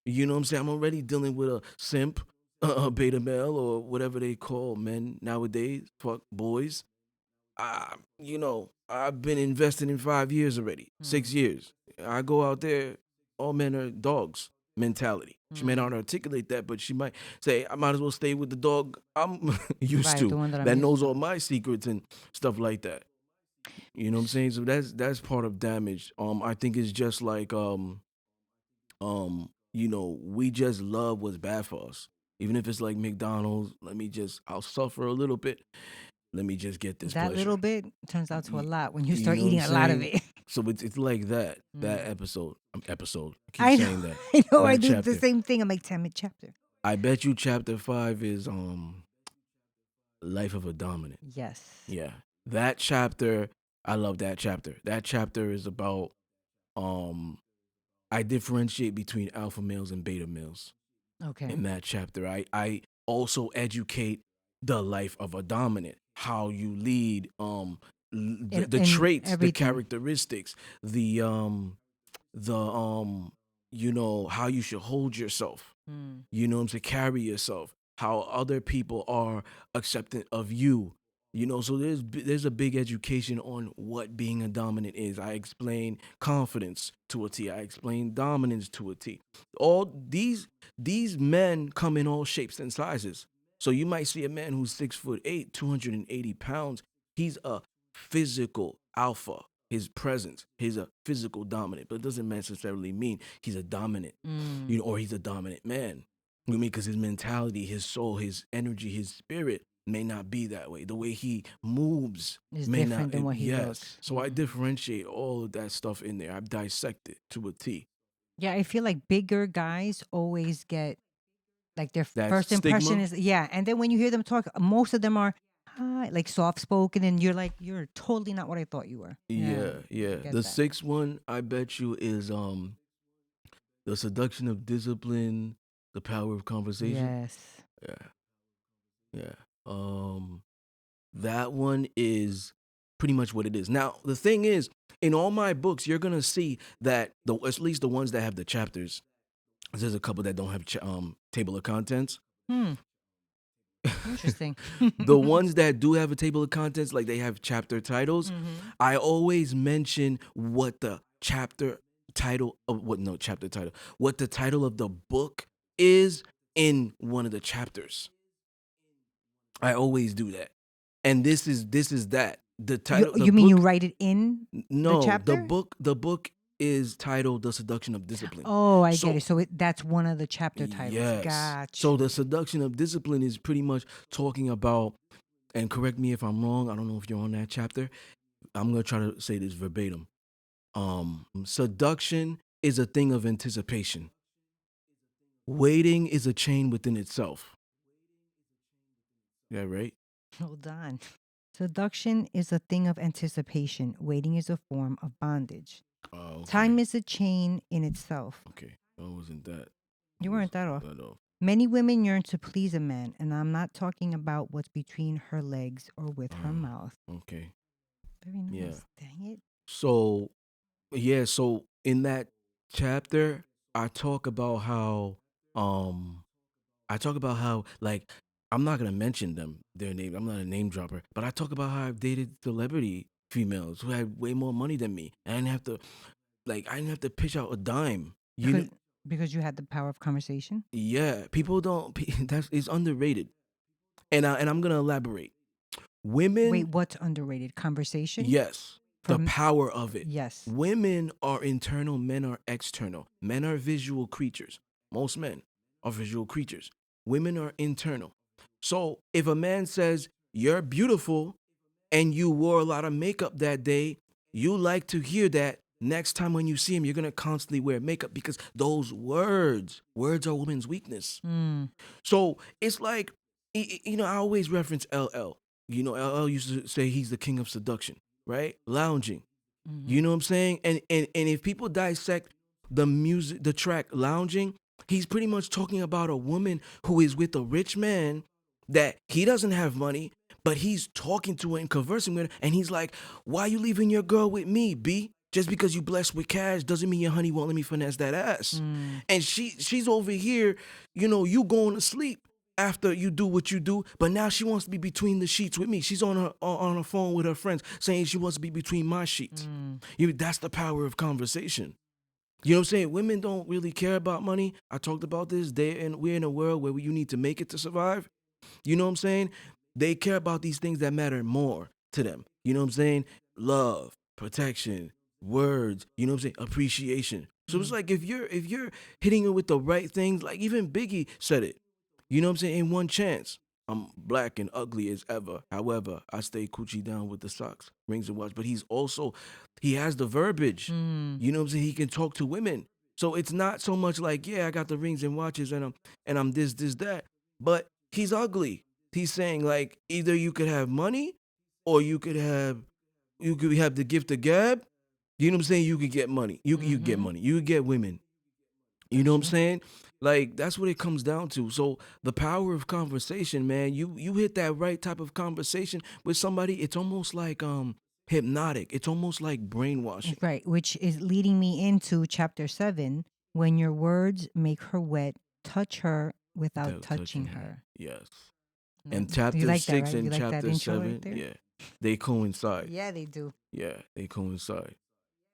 You know what I'm saying? I'm already dealing with a simp, a beta male, or whatever they call men nowadays. Fuck boys. I've been invested in 5 years already, Mm. 6 years. I go out there, all men are dogs mentality. She may Mm. not articulate that, but she might say, I might as well stay with the dog I'm used Right. The to one that I'm that used knows to. all my secrets and stuff like that. You know what I'm saying? So that's part of damage. I think it's just like we just love what's bad for us. Even if it's like McDonald's, I'll suffer a little bit. Let me just get this That little pleasure. bit turns out to a You, lot when you you start know what I'm eating a lot of saying? it. So it's like that. That Mm. episode. I keep I know, saying that. I know. I That do the chapter. same thing. I'm like, damn it, chapter. I bet you chapter 5 is Life of a Dominant. Yes. Yeah. That chapter, I love that chapter. That chapter is about um I differentiate between alpha males and beta males. Okay. In that chapter, I also educate the life of a dominant, how you lead, the In traits, the everything. characteristics, the how you should hold yourself, Mm. to carry yourself, how other people are accepting of you. So there's a big education on what being a dominant is. I explain confidence to a T. I explain dominance to a T. All these men come in all shapes and sizes. So you might see a man who's 6'8", 280 pounds. He's a physical alpha. His presence, he's a physical dominant, but it doesn't necessarily mean he's a dominant, Mm. or he's a dominant man. You know what I mean? Because his mentality, his soul, his energy, his spirit may not be that way. The way he moves Is may not. different than what he Yes. looks. So I differentiate all of that stuff in there. I dissect it to a T. Yeah, I feel like bigger guys always get like their That first impression stigma. is yeah, and then when you hear them talk, most of them are hi, like soft spoken, and you're like, you're totally not what I thought you were. Yeah, Yeah, yeah. I get The that. sixth one, I bet you, is the seduction of discipline, the power of conversation. Yes. Yeah, yeah. Um, That one is pretty much what it is. Now, the thing is, in all my books, you're gonna see that at least the ones that have the chapters. There's a couple that don't have table of contents. Hmm. Interesting. The ones that do have a table of contents, like they have chapter titles, Mm-hmm. I always mention what the chapter title of what the title of the book is in one of the chapters. I always do that. And this is that. The You mean you book. write it in the No, the chapter? book the book is titled The Seduction of Discipline. Oh, I get So, it. So that's one of the chapter titles. yes. Got So you. the seduction of discipline is pretty much talking about, and correct me if I'm wrong, I don't know if you're on that chapter. I'm going to try to say this verbatim. Seduction is a thing of anticipation. Waiting is a chain within itself. Yeah, right? Hold on. Seduction is a thing of anticipation. Waiting is a form of bondage. Oh, okay. Time is a chain in itself. Okay. I wasn't that. I You weren't wasn't that off. that off. Many women yearn to please a man, and I'm not talking about what's between her legs or with her mouth. Okay. Very Yeah. nice. Dang it. So, yeah, so in that chapter, I talk about how um like, I'm not gonna mention their name. I'm not a name dropper, but I talk about how I've dated celebrity females who had way more money than me. And I didn't have to pitch out a dime. Because because you had the power of conversation. Yeah, people don't that's it's underrated. And I'm gonna elaborate. Wait, Women. what's underrated? Conversation Yes, the from power of it. yes. Women are internal, men are external. Men are visual creatures. Most men are visual creatures. Women are internal. So if a man says, "You're beautiful," and you wore a lot of makeup that day, you like to hear that. Next time when you see him, you're going to constantly wear makeup because those words are women's weakness. Mm. So it's like, I always reference LL. LL used to say he's the king of seduction, right? Lounging. Hmm. You know what I'm saying? And if people dissect the music, the track Lounging, he's pretty much talking about a woman who is with a rich man that he doesn't have money, but he's talking to her and conversing with her, and he's like, "Why you leaving your girl with me, B? Just because you blessed with cash doesn't mean your honey won't let me finesse that ass." Mm. And she's over here, you going to sleep after you do what you do, but now she wants to be between the sheets with me. She's on her phone with her friends saying she wants to be between my sheets. Mm. That's the power of conversation. You know what I'm saying? Women don't really care about money. I talked about this. We're in a world where you need to make it to survive. You know what I'm saying? They care about these things that matter more to them. You know what I'm saying? love, protection, words, you know what I'm saying? Appreciation. So it's Mm. like if you're hitting it with the right things, like even Biggie said it. You know what I'm saying? In one chance. I'm black and ugly as ever. However, I stay coochie down with the socks, rings and watch. But he has the verbiage. Mm. You know what I'm saying? He can talk to women. So it's not so much like, yeah, I got the rings and watches and I'm this, that. But he's ugly. He's saying like either you could have money or you could have the gift of gab. You know what I'm saying? You could get money. You could get Mm-hmm. money. You could get women. You That's know what I'm true. saying? Like that's what it comes down to. So the power of conversation, man. You hit that right type of conversation with somebody. It's almost like hypnotic. It's almost like brainwashing. Right, which is leading me into chapter 7. When your words make her wet, touch her without Without touching touching her. her. Yes. And Mm. You chapter like that, six right? You and like that chapter intro right seven, there? yeah, they coincide. Yeah, they do. Yeah, they coincide.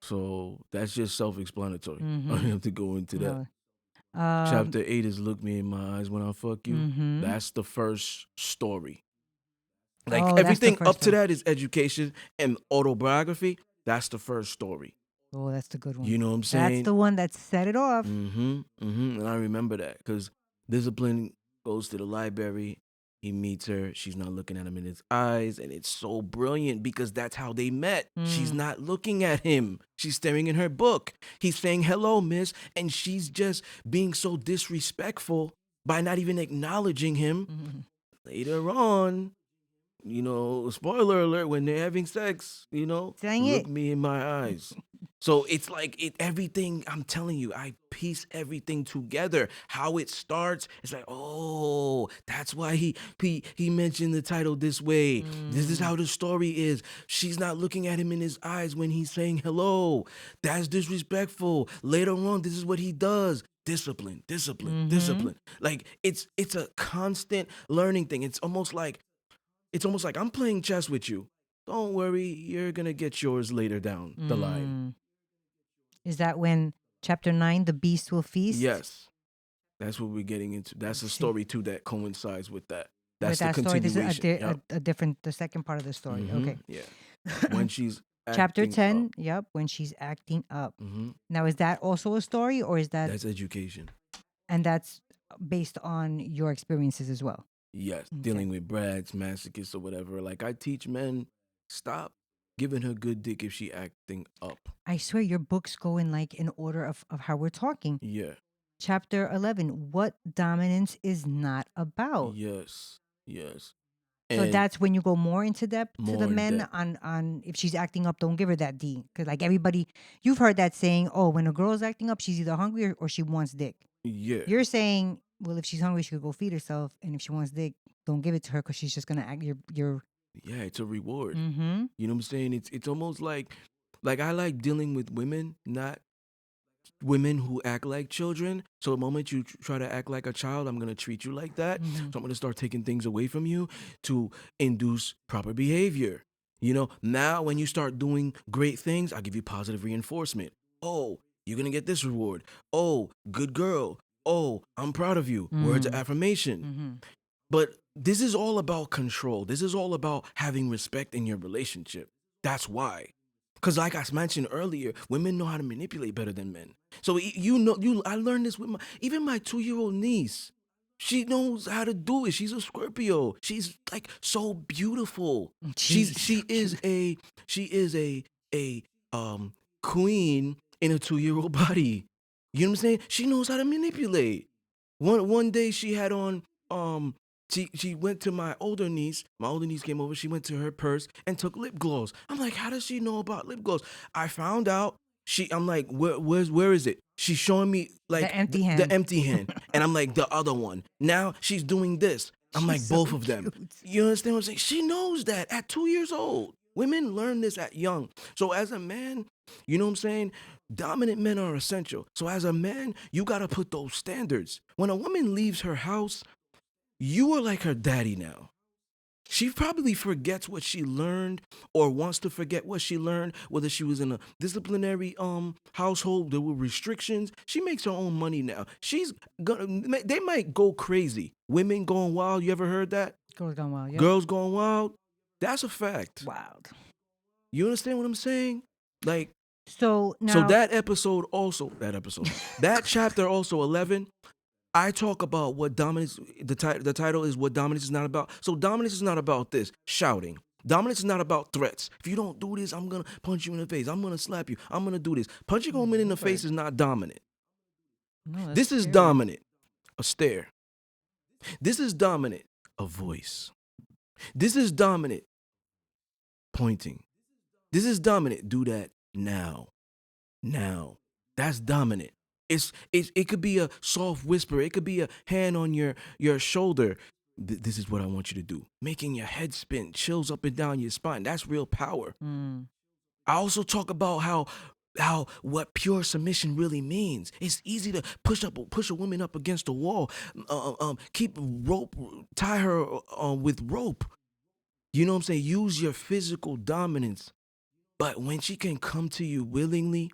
So that's just self-explanatory. I don't Mm-hmm. have to go into that. No. Um. Chapter 8 is look me in my eyes when I fuck you. Mm-hmm. That's the first story. Like Oh, that's the everything up first to one. that is education and autobiography. That's the first story. Oh, that's the good one. You know what I'm That's saying? the one that set it off. And I remember that because Discipline goes to the library. He meets her. She's not looking at him in his eyes. And it's so brilliant because that's how they met. She's Mm. not looking at him. She's staring in her book. He's saying, hello, miss. And she's just being so disrespectful by not even acknowledging him. Mhm. Later on, spoiler alert, when they're having sex, Dang look it. me in my eyes. So it's like everything, I'm telling you, I piece everything together. How it starts, it's like, oh, that's why he mentioned the title this way. This is Mm. how the story is. She's not looking at him in his eyes when he's saying hello. That's disrespectful. Later on, this is what he does. Discipline, discipline, Mm-hmm. discipline. Like it's a constant learning thing. It's almost like I'm playing chess with you. Don't worry, you're gonna get yours later down the line. Mm. Is that when chapter 9, the beast will feast? Yes, that's what we're getting into. That's a See, story too that coincides with that. with That's the that story, this is continuation. Yep. a different, the second part of the story. Okay. Yeah. When she's Chapter acting up. 10, yep, when she's acting up. hmm Now, is that also a story, or is that, That's education. and that's based on your experiences as well? Yes, Okay. dealing with brads, masochists, or whatever. Like I teach men, stop giving her good dick if she acting up. I swear your books go in like in order of how we're talking. Yeah. Chapter 11, what dominance is not about. Yes. Yes. So And that's when you go more into depth to the more in men depth. on if she's acting up, don't give her that D. Because like everybody, you've heard that saying, oh, when a girl's acting up, she's either hungry or she wants dick. Yeah. You're saying, well, if she's hungry, she could go feed herself, and if she wants dick, don't give it to her because she's just gonna act. You're. Yeah, it's a reward. Mm-hmm. You know what I'm saying? It's almost like I like dealing with women, not women who act like children. So the moment you try to act like a child, I'm gonna treat you like that. Mm-hmm. So I'm gonna start taking things away from you to induce proper behavior. Now when you start doing great things, I'll give you positive reinforcement. Oh, you're gonna get this reward. Oh, good girl. Oh, I'm proud of you. Words of affirmation. Mm-hmm. But this is all about control. This is all about having respect in your relationship. That's why. Because like I mentioned earlier, women know how to manipulate better than men. So I learned this with even my 2-year-old niece. She knows how to do it. She's a Scorpio. She's like so beautiful. She's Jeez, so she is cute. a she is a queen in a 2-year-old body. You know what I'm saying? She knows how to manipulate. One day she had on she went to my older niece. My older niece came over. She went to her purse and took lip gloss. I'm like, how does she know about lip gloss? I found out. I'm like, where is it? She's showing me The like empty the hand. empty hand, and I'm like the other one. Now she's doing this. I'm She's like so both of them. cute. You understand what I'm saying? She knows that at 2 years old. Women learn this at young. So as a man, you know what I'm saying? Dominant men are essential. So as a man, you gotta put those standards. When a woman leaves her house, you are like her daddy now. She probably forgets what she learned or wants to forget what she learned, whether she was in a disciplinary household, there were restrictions. She makes her own money now. She's gonna they might go crazy. Women going wild, you ever heard that? Girls gone wild. Yep. Girls going wild? That's a fact. Wild. You understand what I'm saying? Like, So so now, that episode also, that chapter also 11. I talk about what dominance. The title is what dominance is not about. So dominance is not about this shouting. Dominance is not about threats. If you don't do this, I'm gonna punch you in the face. I'm gonna slap you. I'm gonna do this. Punching a woman in the face Lord, is not dominant. no, that's This is scary. dominant. A stare. This is dominant. A voice. This is dominant. Pointing. This is dominant. Do that now. Now. That's dominant. It could be a soft whisper. It could be a hand on your shoulder. This is what I want you to do. Making your head spin, chills up and down your spine. That's real power. Mm. I also talk about how what pure submission really means. It's easy to push a woman up against a wall, keep rope, tie her with rope. You know what I'm saying? Use your physical dominance. But when she can come to you willingly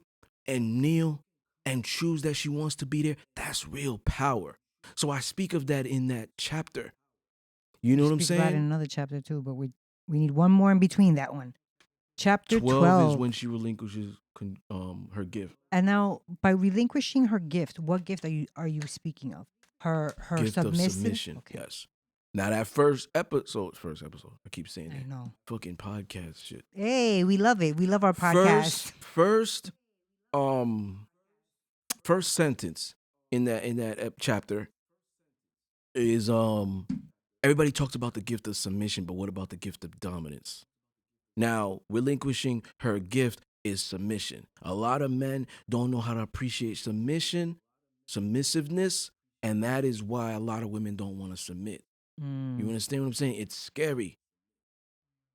and kneel and choose that she wants to be there, that's real power. So I speak of that in that chapter. You know You what I'm speak about it in saying? another chapter too, but we need one more in between that one. Chapter 12 is 12. when she relinquishes her gift. And now, by relinquishing her gift, what gift are you speaking of? Her Gift of submissive. submission. Okay, Yes. Now that first episode, I keep saying I that. know. Fucking podcast shit. Hey, we love it. We love our First, podcast. first, um, first sentence in that chapter is everybody talks about the gift of submission, but what about the gift of dominance? Now, relinquishing her gift is submission. A lot of men don't know how to appreciate submissiveness, and that is why a lot of women don't want to submit. You Mm. understand what I'm saying? It's scary.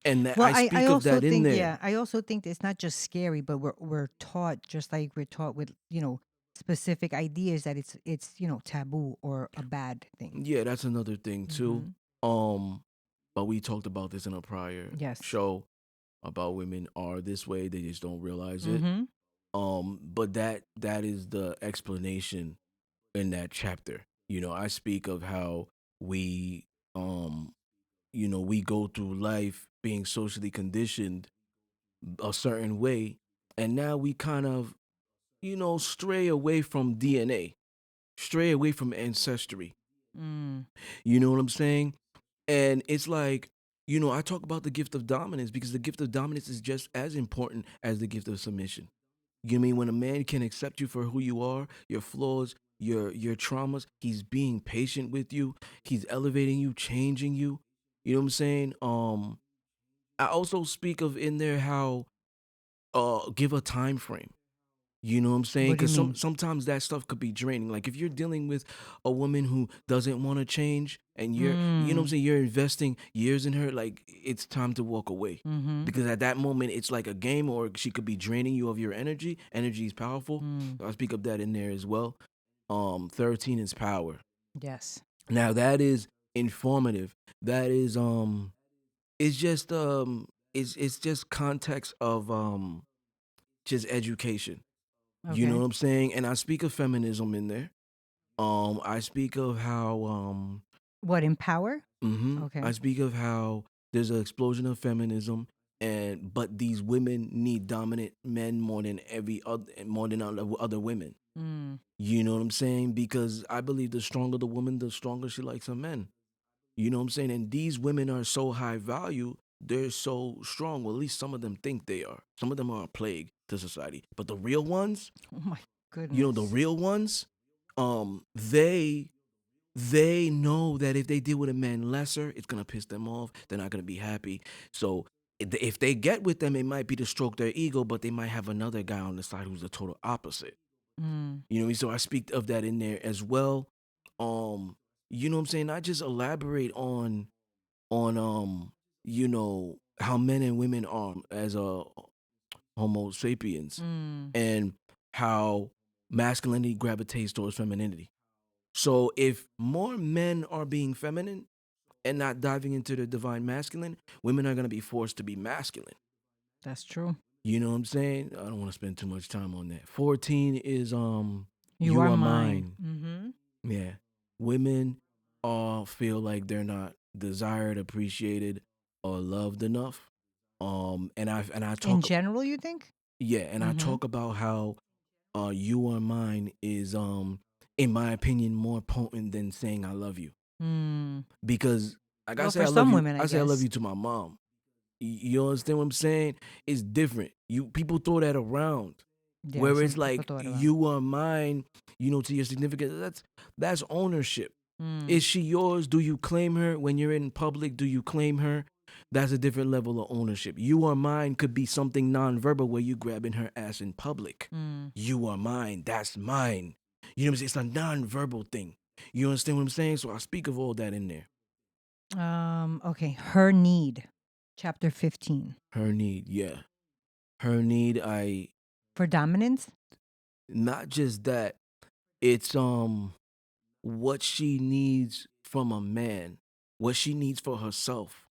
And that Well, I I speak of also that in think, there. yeah, I also think it's not just scary, but we're taught, just like we're taught with specific ideas, that it's taboo or a bad thing. Yeah, that's another thing too. Mm-hmm. Um, but we talked about this in a prior Yes. show about women are this way, they just don't realize it. Mm-hmm. But that is the explanation in that chapter. I speak of how we um we go through life being socially conditioned a certain way, and now we kind of stray away from DNA, stray away from ancestry. Mm. You know what I'm saying? And it's like, I talk about the gift of dominance because the gift of dominance is just as important as the gift of submission. You know what I mean? When a man can accept you for who you are, your flaws, your traumas, he's being patient with you, he's elevating you, changing you. You know what I'm saying? I also speak of in there how give a time frame. You know what I'm saying? What do you Because mean? sometimes that stuff could be draining. Like if you're dealing with a woman who doesn't want to change, and you know what I'm Mm. saying, you're investing years in her, like it's time to walk away. Mm-hmm. Because at that moment, it's like a game, or she could be draining you of your energy. Energy is powerful. Mm. So I speak of that in there as well. 13 is power. Yes. Now that is informative. That is it's just it's just context of just education. You know Okay. what I'm saying? And I speak of feminism in there. I speak of how What, empower? I Okay. speak of how there's an explosion of feminism, and but these women need dominant men more than other women. Mm. You know what I'm saying? Because I believe the stronger the woman, the stronger she likes her men. You know what I'm saying? And these women are so high value, they're so strong. Well, at least some of them think they are. Some of them are a plague to society. But the real ones, Oh my the goodness. real ones, they know that if they deal with a man lesser, it's gonna piss them off. They're not gonna be happy. So if they get with them, it might be to stroke their ego, but they might have another guy on the side who's the total opposite. Mm. You know what I mean? So I speak of that in there as well. Um, you know what I'm saying? I just elaborate on how men and women are as a Homo sapiens, Mm. and how masculinity gravitates towards femininity. So if more men are being feminine and not diving into the divine masculine, women are going to be forced to be masculine. That's true. You know what I'm saying? I don't want to spend too much time on that. 14 is You you are are mine. mine. Mm-hmm. Yeah. Women all feel like they're not desired, appreciated, or loved enough. And I In talk, general, you think? yeah, and I Mm-hmm. talk about how you are mine is in my opinion more potent than saying I love you. Mm. Because like I Well, say for I love some you, women, I I say I love guess. you to my mom. You understand what I'm saying? It's different. You people throw that around. Yeah, Where some it's people like throw it around. you are mine, to your significant, that's ownership. Mm. Is she yours? Do you claim her when you're in public? Do you claim her? That's a different level of ownership. You are mine could be something nonverbal where you grabbing her ass in public. Mm. You are mine. That's mine. You know what I'm saying? It's a nonverbal thing. You understand what I'm saying? So I speak of all that in there. Okay. Her need. Chapter 15. Her need, yeah. Her need, For dominance? not just that, it's what she needs from a man, what she needs for herself.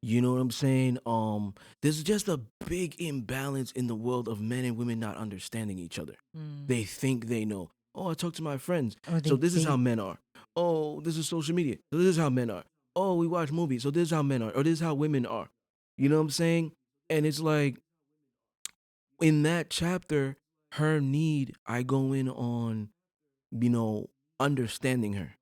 You know what I'm saying? There's just a big imbalance in the world of men and women not understanding each other. Mm. They think they know. Oh, I talk to my friends. Or So they this is how date. men are. Oh, this is social media. So this is how men are. Oh, we watch movies. So this is how men are. Or this is how women are. You know what I'm saying? And it's like in that chapter, her need, I go in on, you know, understanding her.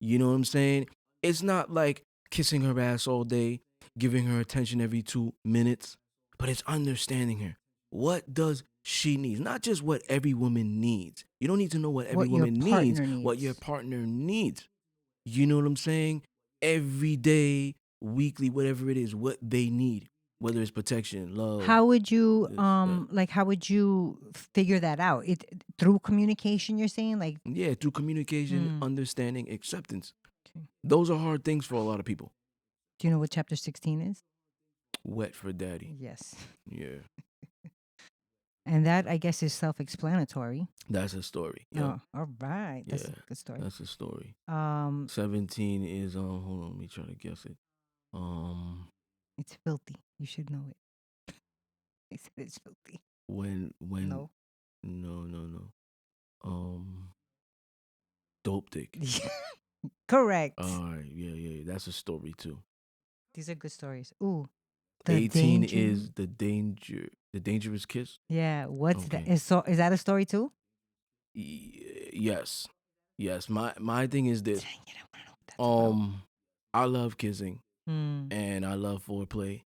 You know what I'm saying? It's not like kissing her ass all day, giving her attention every 2 minutes, but it's understanding her. What does she need? Not just what every woman needs. You don't need to know what every What your woman needs, partner what your needs. partner needs. You know what I'm saying? Every day, weekly, whatever it is, what they need, whether it's protection, love, How would you this, that. how would you figure that out? It through communication, you're saying? Like, Yeah, through communication, mm, understanding, acceptance. okay. Those are hard things for a lot of people. Do you know what chapter 16 is? Wet for daddy. Yes. Yeah. And that, I guess, is self-explanatory. That's a story. Yep. Oh, all right. That's Yeah. a good story. That's a story. Um, 17 is hold on, let me try to guess it. Um it's filthy. You should know it. They said it's filthy. when No. no. Um Dope dick. Correct. Alright, yeah. That's a story too. These are good stories. Ooh, the 18 danger. is the dangerous kiss. Yeah. What's that? Okay. Is that a story too? Yes. Yes. My thing is this. Dang it, I want to know what that's about. Um I love kissing Hmm. and I love foreplay.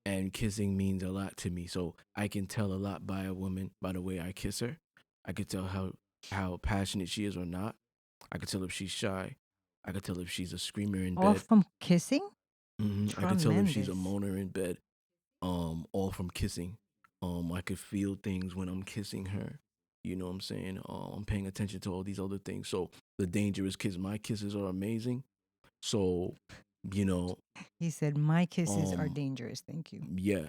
And kissing means a lot to me. So I can tell a lot by a woman by the way I kiss her. I could tell how passionate she is or not. I could tell if she's shy. I could tell if she's a screamer in All bed. from kissing? I could tell if she's a Tremendous. moaner in bed. All from kissing. I could feel things when I'm kissing her. You know what I'm saying? I'm paying attention to all these other things. So the dangerous kiss, my kisses are amazing. So, you know, He said, "My kisses are um, dangerous." Thank you. yeah,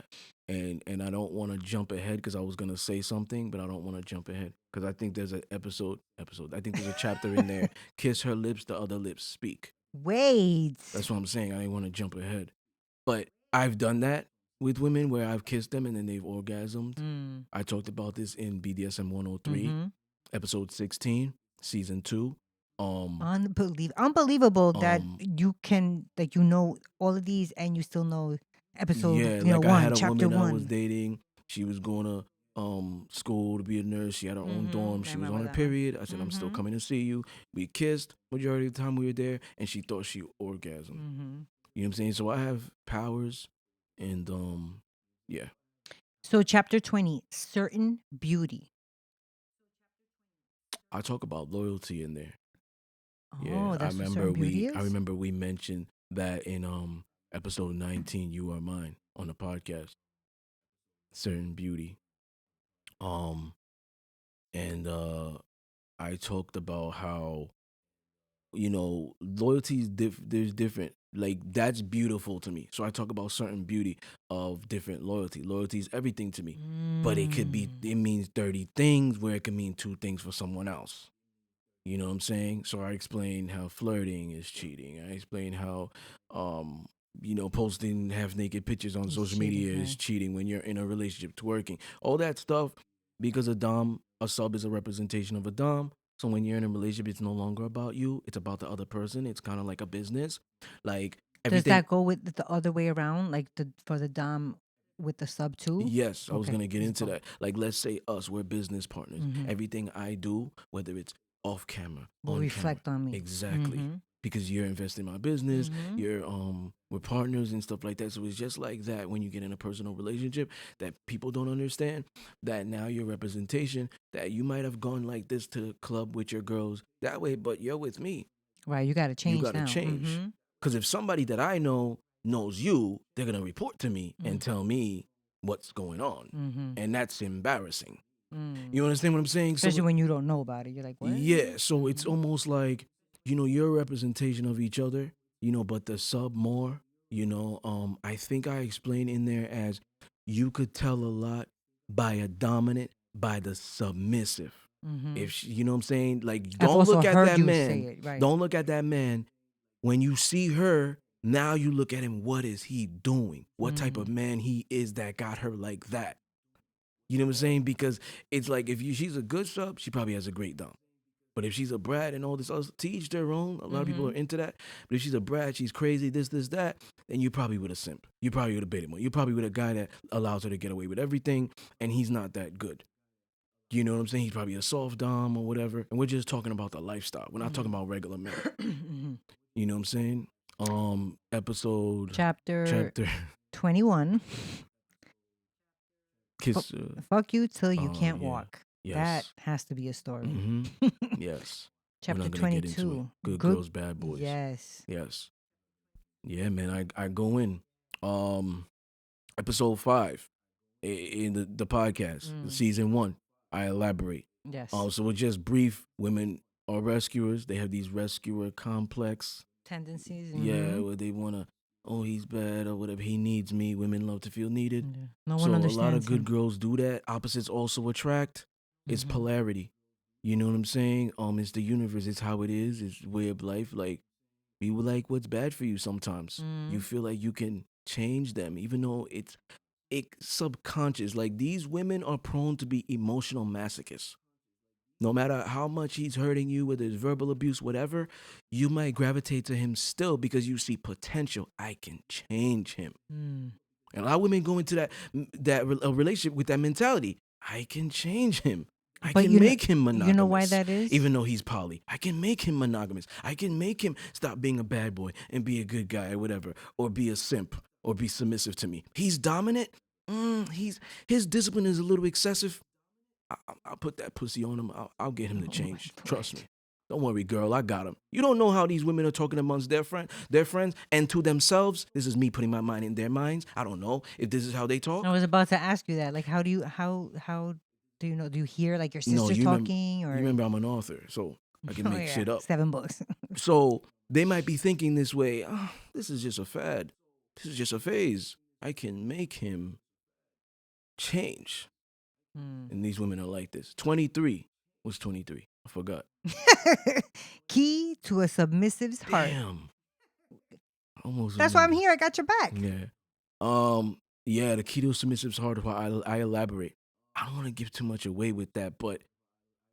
and I don't want to jump ahead because I was gonna say something, but I don't want to jump ahead because I think there's an episode. I think there's a chapter in there. Kiss her lips, the other lips speak. Wait. That's what I'm saying. I didn't want to jump ahead, but I've done that with women where I've kissed them and then they've orgasmed. Mm. I talked about this in BDSM 103, Mm-hmm. episode 16, season 2. Um, Unbelievable that um, you can, like, you know all of these and you still know episode, Yeah, like I one, had a chapter woman I was one. dating. She was going to school to be a nurse. She had her own dorm. Mm-hmm. I She was on remember her that one. period. I said, I'm still Mm-hmm. coming to see you. We kissed majority of the time we were there, and she thought she orgasmed. Mm-hmm. You know what I'm saying? So I have powers, and yeah, So chapter 20, certain beauty. I talk about loyalty in there. Yeah, Oh, that's what certain beauty I is? remember we mentioned that in episode 19, You Are Mine on the podcast. Certain beauty. Um, and I talked about how loyalty is there's different, like that's beautiful to me. So I talk about certain beauty of different loyalty. Loyalty is everything to me, but Mm. it means 30 things where it can mean 2 things for someone else. You know what I'm saying? So I explain how flirting is cheating. I explain how um posting half naked pictures on He's social cheating, media is right? cheating when you're in a relationship, twerking, all that stuff. Because a sub is a representation of a dom. So when you're in a relationship, it's no longer about you, it's about the other person. It's kind of like a business. Like Does Everything. that go with the other way around, like for the dom with the sub too? Yes, I was Okay, gonna get it's into both. that. Like, let's say us, we're business partners. Mm-hmm. Everything I do, whether it's off camera, Will on camera, reflect on me. exactly. Mm-hmm. Because you're investing in my business, Mm-hmm. we're partners and stuff like that. So it's just like that when you get in a personal relationship that people don't understand. That now your representation, that you might have gone like this to the club with your girls that way, but you're with me. Right, you got to You change gotta now. change. Mm-hmm. Because if somebody that I know knows you, they're gonna report to me and tell me what's going on. Mm-hmm. And that's embarrassing. Mm. You understand what I'm saying? Especially So when you don't know about it, you're like, what? yeah, so it's Mm-hmm. almost like, you're a representation of each other, but the sub more, I think I explained in there as you could tell a lot by a dominant, by the submissive. Mm-hmm. If you know what I'm saying? Like, I've don't also look at heard that you say man. it, right? Don't look at that man. When you see her, now you look at him, what is he doing? What type of Mm. man he is that got her like that? You know what I'm saying? Because it's like if she's a good sub, she probably has a great dom. But if she's a brat and all this other, to each their own. A lot of people Mm-hmm. are into that. But if she's a brat, she's crazy, this, that, then you probably with a simp. You probably with a beta one. You probably with a guy that allows her to get away with everything, and he's not that good. You know what I'm saying? He's probably a soft dom or whatever. And we're just talking about the lifestyle. We're not talking about regular men. Mm-hmm. You know what I'm saying? Episode, Chapter chapter, 21. Fu- kiss. Fuck you till you Oh can't yeah, walk. That yes. has to be a story. Mm-hmm. Yes. We're Chapter not gonna get into it. 22. Good Good. girls, bad boys. Yes. Yes. Yeah, man. I go in. Um, episode 5 in the podcast, Mm. season 1. I elaborate. Yes. So it's just brief. Women are rescuers. They have these rescuer complex. Tendencies. Yeah, Mm-hmm. where they wanna, oh, he's bad or whatever. He needs me. Women love to feel needed. Yeah. No one So a lot of understands good him. girls do that. Opposites also attract. It's Mm-hmm. polarity. You know what I'm saying? It's the universe. It's how it is. It's way of life. Like, people like what's bad for you sometimes. You Mm. feel like you can change them, even though it's subconscious. Like, these women are prone to be emotional masochists. No matter how much he's hurting you, whether it's verbal abuse, whatever, you might gravitate to him still because you see potential. I can change him. Mm. And a lot of women go into a relationship with that mentality. I can change him. I But can make him you know why monogamous, that is? even though he's poly. I can make him monogamous. I can make him stop being a bad boy and be a good guy or whatever, or be a simp or be submissive to me. He's dominant. His discipline is a little excessive. I'll put that pussy on him. I'll get him to Oh my change. Trust lord. me. Don't worry, girl. I got him. You don't know how these women are talking amongst their friends, and to themselves. This is me putting my mind in their minds. I don't know if this is how they I talk. was about to ask you that. Like, how do you know? Do you hear like your No, sisters talking you or? remember I'm an author, so I can Oh make yeah, shit up. 7 books. So they might be thinking this way. Oh, this is just a fad. This is just a phase. I can make him change. Mm. And these women are like this. 23 was 23. I forgot. Key to a submissive's heart. Damn. I almost That's why I'm remember. here. I got your back. Yeah. Yeah, the keto submissive's hard. Why I elaborate. I don't want to give too much away with that, but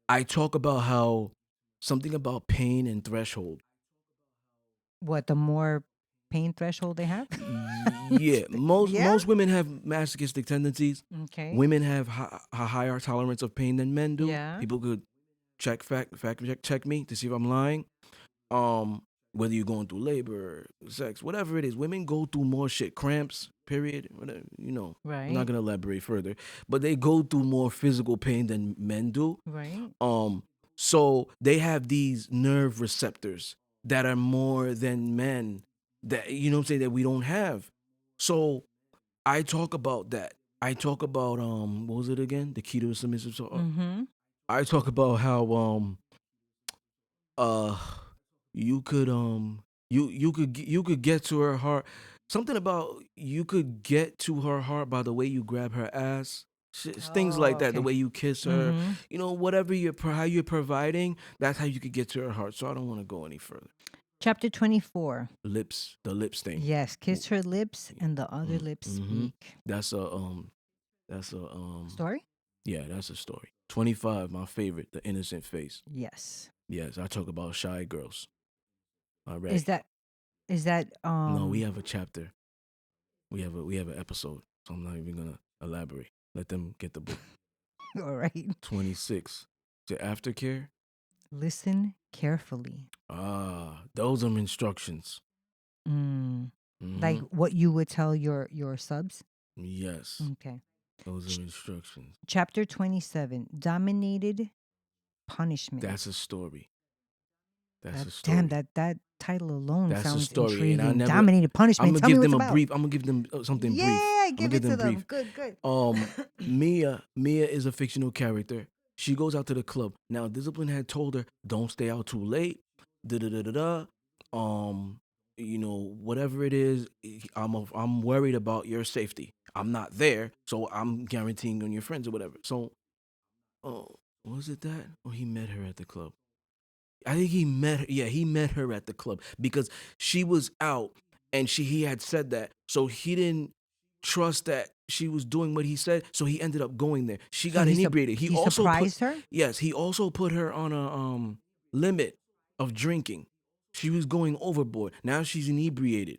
I talk about how something about pain and threshold. What, the more pain threshold they have? Yeah, most Yeah. most women have masochistic tendencies. Okay. Women have a higher tolerance of pain than men do. Yeah. People could check me to see if I'm lying. Whether you're going through labor, sex, whatever it is, women go through more shit, cramps, period, whatever, I'm Right. not gonna elaborate further, but they go through more physical pain than men do. Right. So they have these nerve receptors that are more than men, that what I'm saying, that we don't have. So I talk about that. I talk about what was it again? The key to a submissive. So Mm-hmm. I talk about how uh you could you could get to her heart. Something about you could get to her heart by the way you grab her ass. Things like Oh, that. The okay. way you kiss her. Mm-hmm. Whatever how you're providing. That's how you could get to her heart. So I don't want to go any further. Chapter 24. The lips thing. Yes, kiss her lips and the other lips Mm-hmm. speak. That's a Story? yeah, that's a story. 25, my favorite, the innocent face. Yes. Yes, I talk about shy girls. All right. Is that Is that No, we have a chapter. We have an episode. So I'm not even gonna elaborate. Let them get the book. all right? 26. The aftercare. Listen carefully. Those are instructions. Mm. Like Mm-hmm. what you would tell your subs. Yes, Okay. those Ch- are instructions. Chapter 27. Dominated punishment. That's a story. That's That a damn story. that title alone That's a sounds story, and intriguing. Dominated I'm punishment. gonna Tell me give what's them a about. brief. I'm gonna give them something brief. Yeah, I'm gonna give give it them to them. brief. Good, good. Um, Mia is a fictional character. She goes out to the club. Now, Discipline had told her, "Don't stay out too late." Da da da da da. Um, whatever it is, I'm worried about your safety. I'm not there, so I'm guaranteeing on your friends or whatever. So, oh, was it that? Or he met her at the club? I think he met her. Yeah, he met her at the club because she was out and he had said that. So he didn't trust that she was doing what he said. So he ended up going there. She So got inebriated. he surprised her. Yes, he also put her on a limit of drinking. She was going overboard. Now she's inebriated.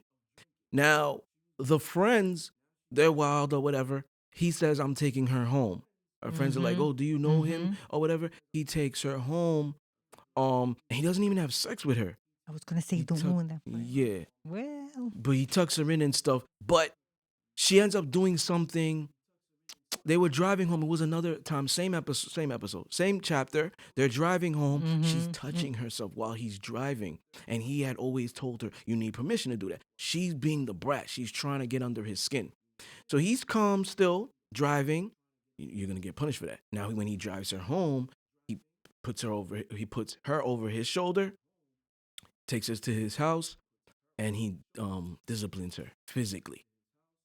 Now the friends, they're wild or whatever. He says, I'm taking her home. Her friends are like, Mm-hmm. oh, do you know him Mm-hmm. or whatever? He takes her home, and he doesn't even have sex with her. I was gonna say He don't tuck ruin that part. Yeah, Well. but he tucks her in and stuff. But she ends up doing something. They were driving home. It was another time, same chapter. They're driving home. She's Mm-hmm. touching herself while he's driving, and he had always told her, "You need permission to do that." She's being the brat. She's trying to get under his skin. So he's calm still, driving. You're gonna get punished for that. Now, when he drives her home, he puts her over. He puts her over his shoulder, takes us to his house, and he disciplines her physically.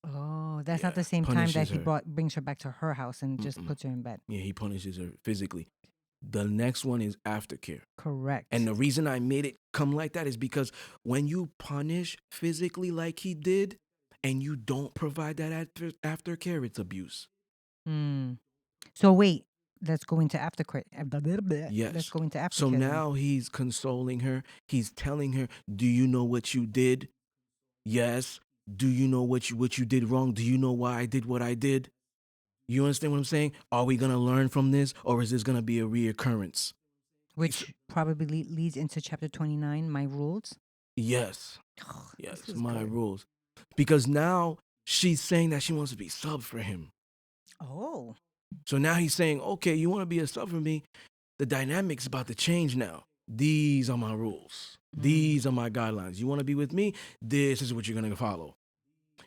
Oh, that's not Yeah, the same time that punishes he her. brings her back to her house and just Mm-mm. puts her in bed. Yeah, he punishes her physically. The next one is aftercare. And Correct. the reason I made it come like that is because when you punish physically like he did and you don't provide that aftercare, it's abuse. Mm. So wait, let's go into aftercare. Let's Yes. go into So aftercare then. now he's consoling her. He's telling her, "Do you know what you did? Yes. Do you know what you did wrong? Do you know why I did what I did? You understand what I'm saying? Are we gonna learn from this, or is this gonna be a reoccurrence?" It's, Which probably leads into chapter 29, my rules. yes, This yes, was my good. rules. Because now she's saying that she wants to be sub for him. Oh. So now he's saying, "Okay, you want to be a sub for me? The dynamic's about to change now. These are my rules. Mm. These are my guidelines. You want to be with me? This is what you're gonna follow."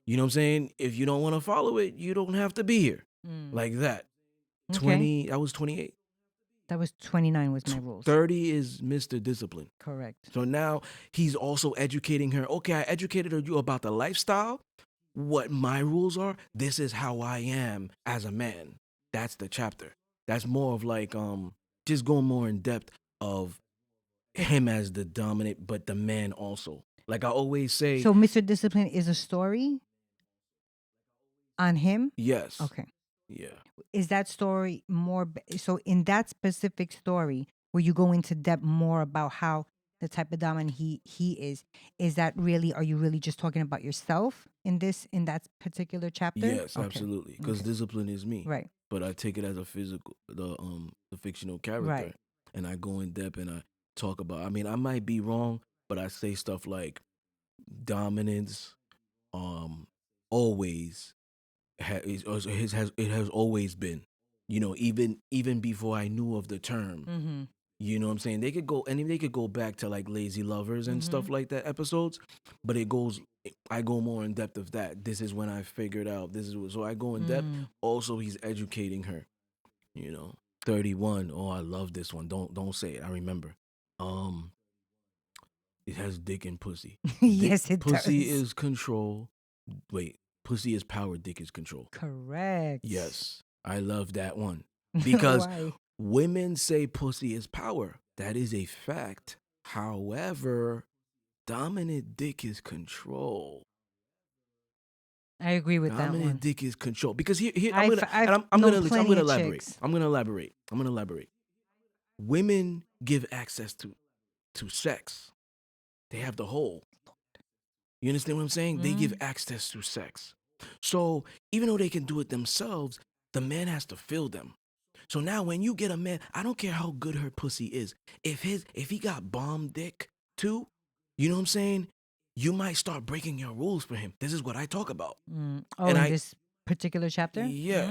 You know what I'm saying? If you don't want to follow it, you don't have to be here. Mm. Like that. Okay. 20, I was 28. That was 29 was my rules. 30 is Mr. Discipline. Correct. So now he's also educating her. Okay, I educated you about the lifestyle, what my rules are. This is how I am as a man. That's the chapter. That's more of like just going more in depth of him as the dominant, but the man also. Like I always say, So Mr. Discipline is a story on him? yes. Okay. Yeah. Is that story more so in that specific story where you go into depth more about how the type of dominant he is that really, are you really just talking about yourself in that particular chapter? Yes, Okay. absolutely. Because Okay. discipline is me. Right. But I take it as a physical the fictional character, Right. and I go in depth and I talk about, I mean, I might be wrong, but I say stuff like dominance um always it has always been, even before I knew of the term. Mm-hmm. You know what I'm saying? They could go back to like Lazy Lovers and Mm-hmm. stuff like that episodes, but I go more in depth of that. This is when I figured out so I go in depth. Mm. Also, he's educating her, you know. 31. Oh, I love this one. Don't say it. I remember. Um it has dick and pussy. Yes, it Pussy does. is control. Wait, pussy is power, dick is control. Correct. Yes. I love that one. Because Why? women say pussy is power. That is a fact. However, dominant dick is control. I agree with that Dominant one. dick is control. Because here I've known plenty of chicks. I'm gonna elaborate. Women give access to sex. They have the whole. You understand what I'm saying? They give access to sex. So even though they can do it themselves, the man has to fill them. So now when you get a man, I don't care how good her pussy is. If he got bomb dick too, you know what I'm saying? You might start breaking your rules for him. This is what I talk about. Oh, And in I this particular chapter? yeah.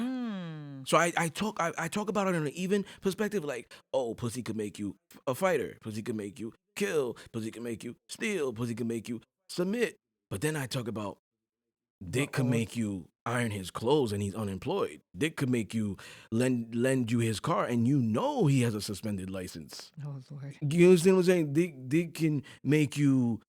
So I talk about it in an even perspective, like, oh, pussy could make you a fighter, pussy could make you kill, pussy could make you steal, pussy could make you submit. But then I talk about But Dick could all, make you iron his clothes and he's unemployed. Dick could make you lend you his car and you know he has a suspended license. oh Lord. You understand what I'm saying? Dick can make you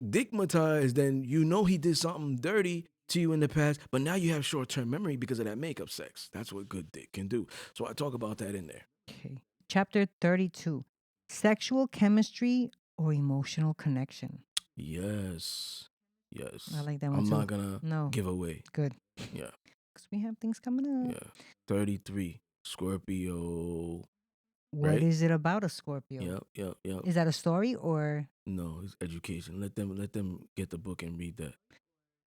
digmatized, then you know he did something dirty to you in the past, but now you have short term memory because of that makeup sex. That's what good dick can do. So I talk about that in there. Okay. Chapter 32. Sexual chemistry or emotional connection. Yes. I Yes. like that one I'm too. not gonna No, give away. good. Yeah. Because we have things coming up. Yeah. 33. Scorpio. What Right? is it about a Scorpio? Yep. Is that a story or No, it's education. Let them get the book and read that.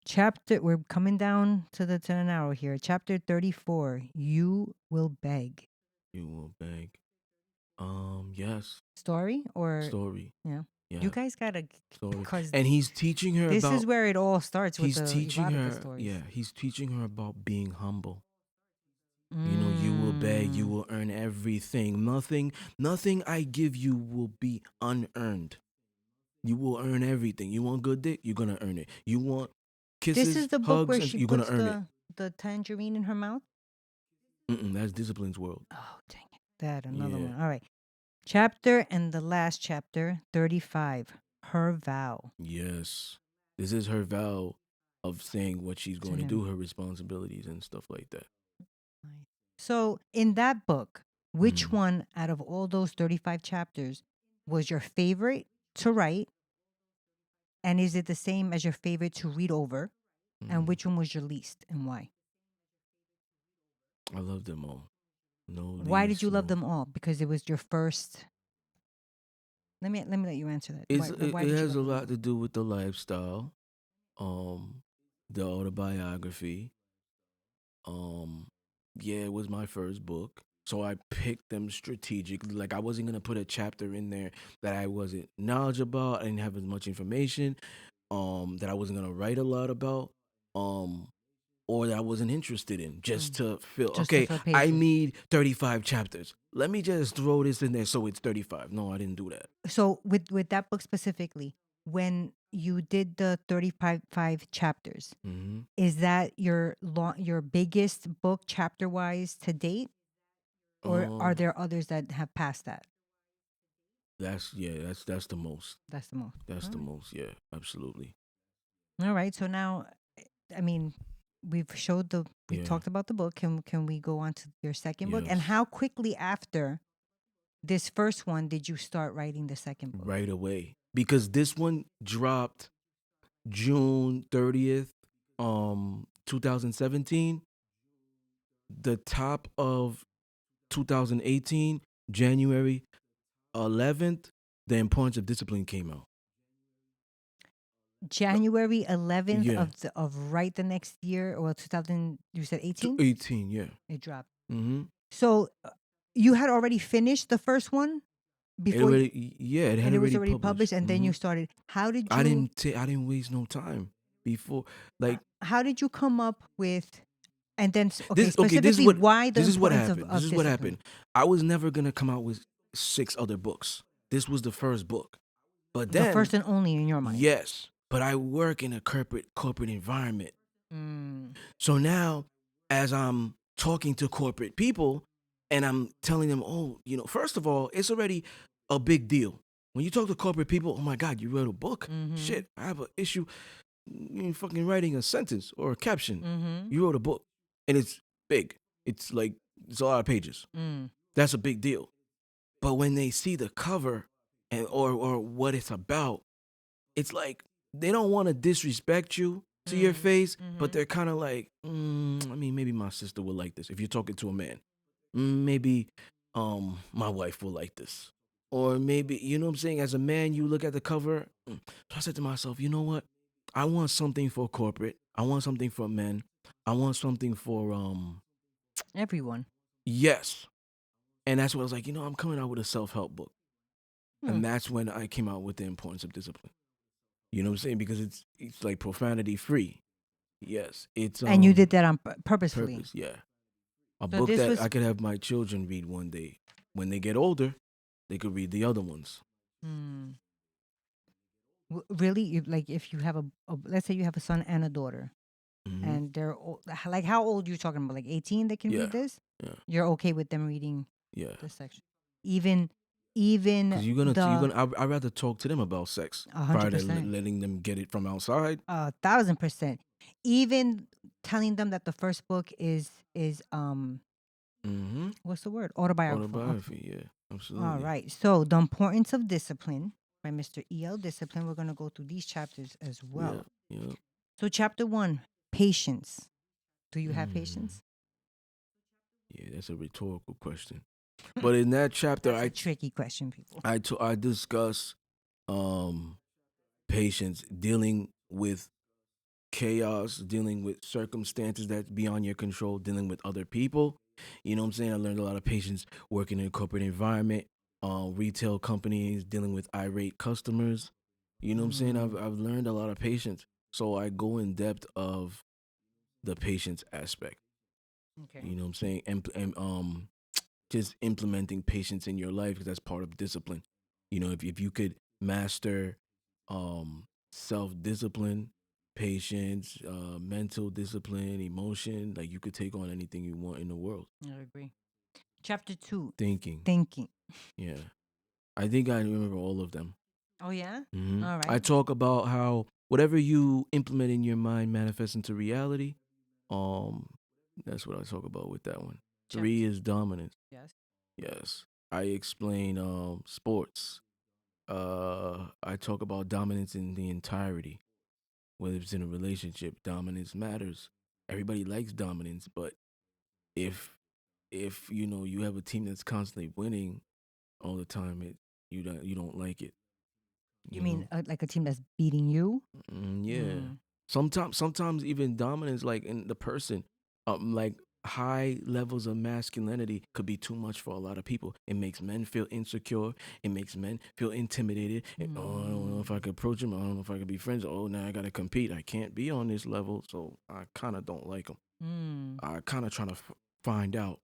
chapter? We're coming down to the 10 an hour here. Chapter 34. You will beg. You will beg. Yes. Story or Story. yeah. You Yeah. guys gotta Story. because And he's teaching her this is about where it all starts with he's the teaching erotica her, stories. yeah, he's teaching her about being humble. You know, you will beg, you Mm. will earn everything. Nothing I give you will be unearned. You will earn everything. You want good dick, you're gonna earn it. You want This is kisses, the book hugs, where and she you're gonna puts earn it. the tangerine in her mouth. That's Discipline's world. Oh dang it! That another Yeah. one. All right. Chapter and the last chapter 35. Her vow Yes. This is her vow of saying what she's to going to him. do, her responsibilities and stuff like that. Nice. So in that book, which Mm, one out of all those 35 chapters was your favorite to write? And is it the same as your favorite to read over? And mm. which one was your least and why? I love them all. No Why did least, you love no. them all? Because it was your first. Let me let you answer that. It's Why it did you has love a them lot all? to do with the lifestyle, um, the autobiography. Um, yeah, it was my first book, so I picked them strategically. Like I wasn't gonna put a chapter in there that I wasn't knowledgeable about. I didn't have as much information. That I wasn't gonna write a lot about. Um, or that I wasn't interested in, just Mm, to fill. just to Okay, fill I pages. need 35 chapters. Let me just throw this in there so it's 35. No, I didn't do that. So with that book specifically, when you did the 35 chapters, hmm is that your biggest book chapter wise to date, or are Um, there others that have passed that? that's the most. That's the most. That's All the right. most. Yeah, absolutely. All right. So now, I mean, we Yeah. talked about the book. Can we go on to your second book? And Yes. how quickly after this first one did you start writing the second book? Right away. Because this one dropped June 30th, 2017. The top of 2018, January 11th, The Importance of Discipline came out. January 11th Yeah. of right the next year, or 2000, you said 18? 18, yeah. It dropped. Mm-hmm. So you had already finished the first one It before you, already, yeah, it had and it was already already published. published, and then Mm-hmm. you started. I didn't waste no time before. Like How did you come up with, and then okay, this. Okay, specifically why the this is what importance happened. This of is what discipline? happened. I was never gonna come out with 6 other books. This was the first book. But The then, first and only in your mind. yes, but I work in a corporate environment. Mm. So now, as I'm talking to corporate people and I'm telling them, oh, first of all, it's already a big deal. When you talk to corporate people, oh my God, you wrote a book? Mm-hmm. Shit, I have an issue fucking writing a sentence or a caption. Mm-hmm. You wrote a book and it's big. It's like, it's a lot of pages. Mm. That's a big deal. But when they see the cover and or what it's about, it's like they don't want to disrespect you to your Mm. face, but Mm-hmm. they're kind of like, I mean, maybe my sister will like this. If you're talking to a man, maybe my wife will like this, or maybe you know what I'm saying. As a man, you look at the cover. So I said to myself, you know what? I want something for corporate. I want something for men. I want something for Everyone. yes. And that's when I was like, I'm coming out with a self-help book. Hmm. And that's when I came out with the importance of discipline. You know what I'm saying? Because it's like profanity free. Yes. It's And you did that on purposefully. purpose, yeah. A So book this that I was could have my children read one day. When they get older, they could read the other ones. hmm, really like if you have let's say you have a son and a daughter, Hmm. and they're like how old you talking about? Like 18, they can Yeah. read this. Yeah. You're okay with them reading Yeah. this section, even even Because you're the gonna. I'd rather talk to them about sex a prior hundred to percent, letting them get it from outside. 1,000%, even telling them that the first book is Mm-hmm. what's the word, autobiographical. Okay. Autobiography. Yeah. All Absolutely. right. So the importance of discipline by Mr. E.L. Discipline. We're gonna go through these chapters as Yeah. well. Yeah. So chapter 1, patience. Do you have Mm. patience? Yeah. That's a rhetorical question. But in that chapter, That's a tricky question, people. I discuss um patience, dealing with chaos, dealing with circumstances that's beyond your control, dealing with other people. You know what I'm saying? I learned a lot of patience working in a corporate environment, retail companies, dealing with irate customers. You know what I'm saying? Mm, I've learned a lot of patience. So I go in depth of the patience aspect. okay. You know what I'm saying? And just implementing patience in your life because that's part of discipline. If you could master self discipline, patience, mental discipline, emotion, like you could take on anything you want in the world. I agree. Chapter 2, Thinking, thinking. yeah, I think I remember all of them. Oh yeah. All I right. talk about how whatever you implement in your mind manifests into reality. Um, that's what I talk about with that one. Chapter. 3 is dominance. Yes. Yes, I explain sports. I talk about dominance in the entirety, whether it's in a relationship. Dominance matters. Everybody likes dominance, but if you have a team that's constantly winning all the time, you don't like it. You You mean know, like a team that's beating you? yeah. Mm. Sometimes even dominance, like in the person, like high levels of masculinity could be too much for a lot of people. It makes men feel insecure. It makes men feel intimidated. Oh, I don't know Mm. if I could approach him. I don't know if I could be friends. Oh, now I gotta compete. I can't be on this level, so I kind of don't like him. Mm. I kind of trying to find out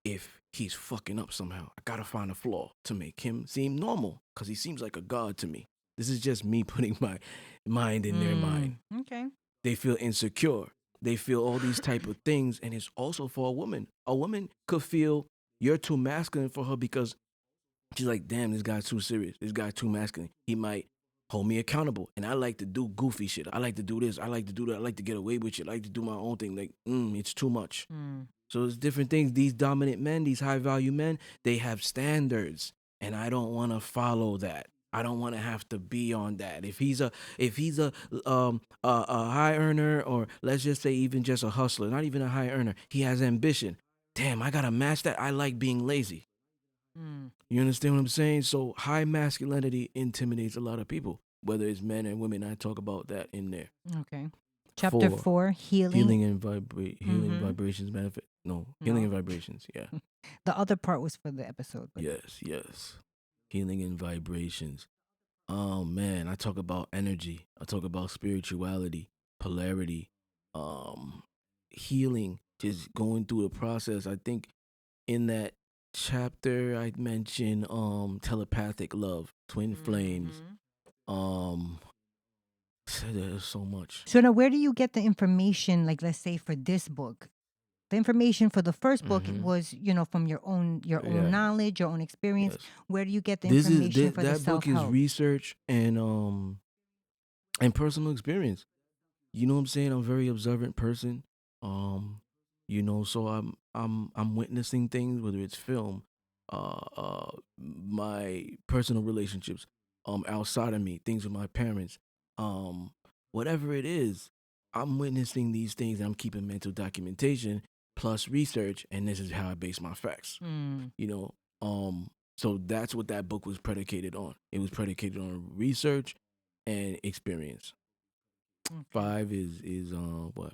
if he's fucking up somehow. I gotta find a flaw to make him seem normal because he seems like a god to me. This is just me putting my mind in their mind. Mm. Okay. They feel insecure. They feel all these type of things, and it's also for a woman. A woman could feel you're too masculine for her because she's like, damn, this guy's too serious. This guy's too masculine. He might hold me accountable. And I like to do goofy shit. I like to do this. I like to do that. I like to get away with shit. I like to do my own thing. Like, it's too much. Mm. So it's different things. These dominant men, these high value men, they have standards, and I don't want to follow that. I don't want to have to be on that. If he's a high earner, or let's just say even just a hustler, not even a high earner, he has ambition. Damn, I gotta match that. I like being lazy. Mm. You understand what I'm saying? So high masculinity intimidates a lot of people, whether it's men and women. I talk about that in there. Okay. Chapter 4, 4, healing. healing Mm-hmm. vibrations benefit. No, healing No. and vibrations. Yeah. The other part was for the episode, but Yes, yes. Healing and vibrations. Oh man, I talk about energy. I talk about spirituality, polarity, um, healing, just going through the process. I think in that chapter I mentioned telepathic love, twin flames. mm-hmm. Um there's so much. So now where do you get the information, like let's say for this book? The information for the first book Mhm. was, from your own Yeah. knowledge, your own experience. Yes. Where do you get the This is information for the that book is self-help? research and personal experience. You know what I'm saying? I'm a very observant person. Um, so I'm witnessing things, whether it's film, my personal relationships, outside of me, things with my parents, um, whatever it is, I'm witnessing these things and I'm keeping mental documentation plus research, and this is how I base my facts. Mm. You know, so that's what that book was predicated on. It was predicated on research and experience. Okay. 5 is what?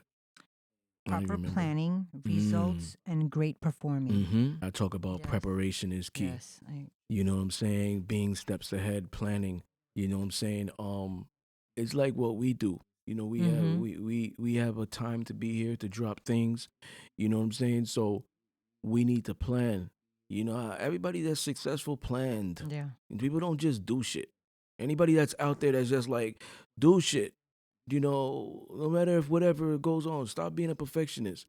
I don't even Proper remember. planning, results, and great performing. I talk about Yes. preparation is key. Yes. You know what I'm saying? Being steps ahead, planning. You know what I'm saying? It's like what we do. You know, we have a time to be here to drop things. You know what I'm saying? So we need to plan. You know, everybody that's successful planned. Yeah. People don't just do shit. Anybody that's out there that's just like do shit. You know, no matter if whatever goes on, stop being a perfectionist.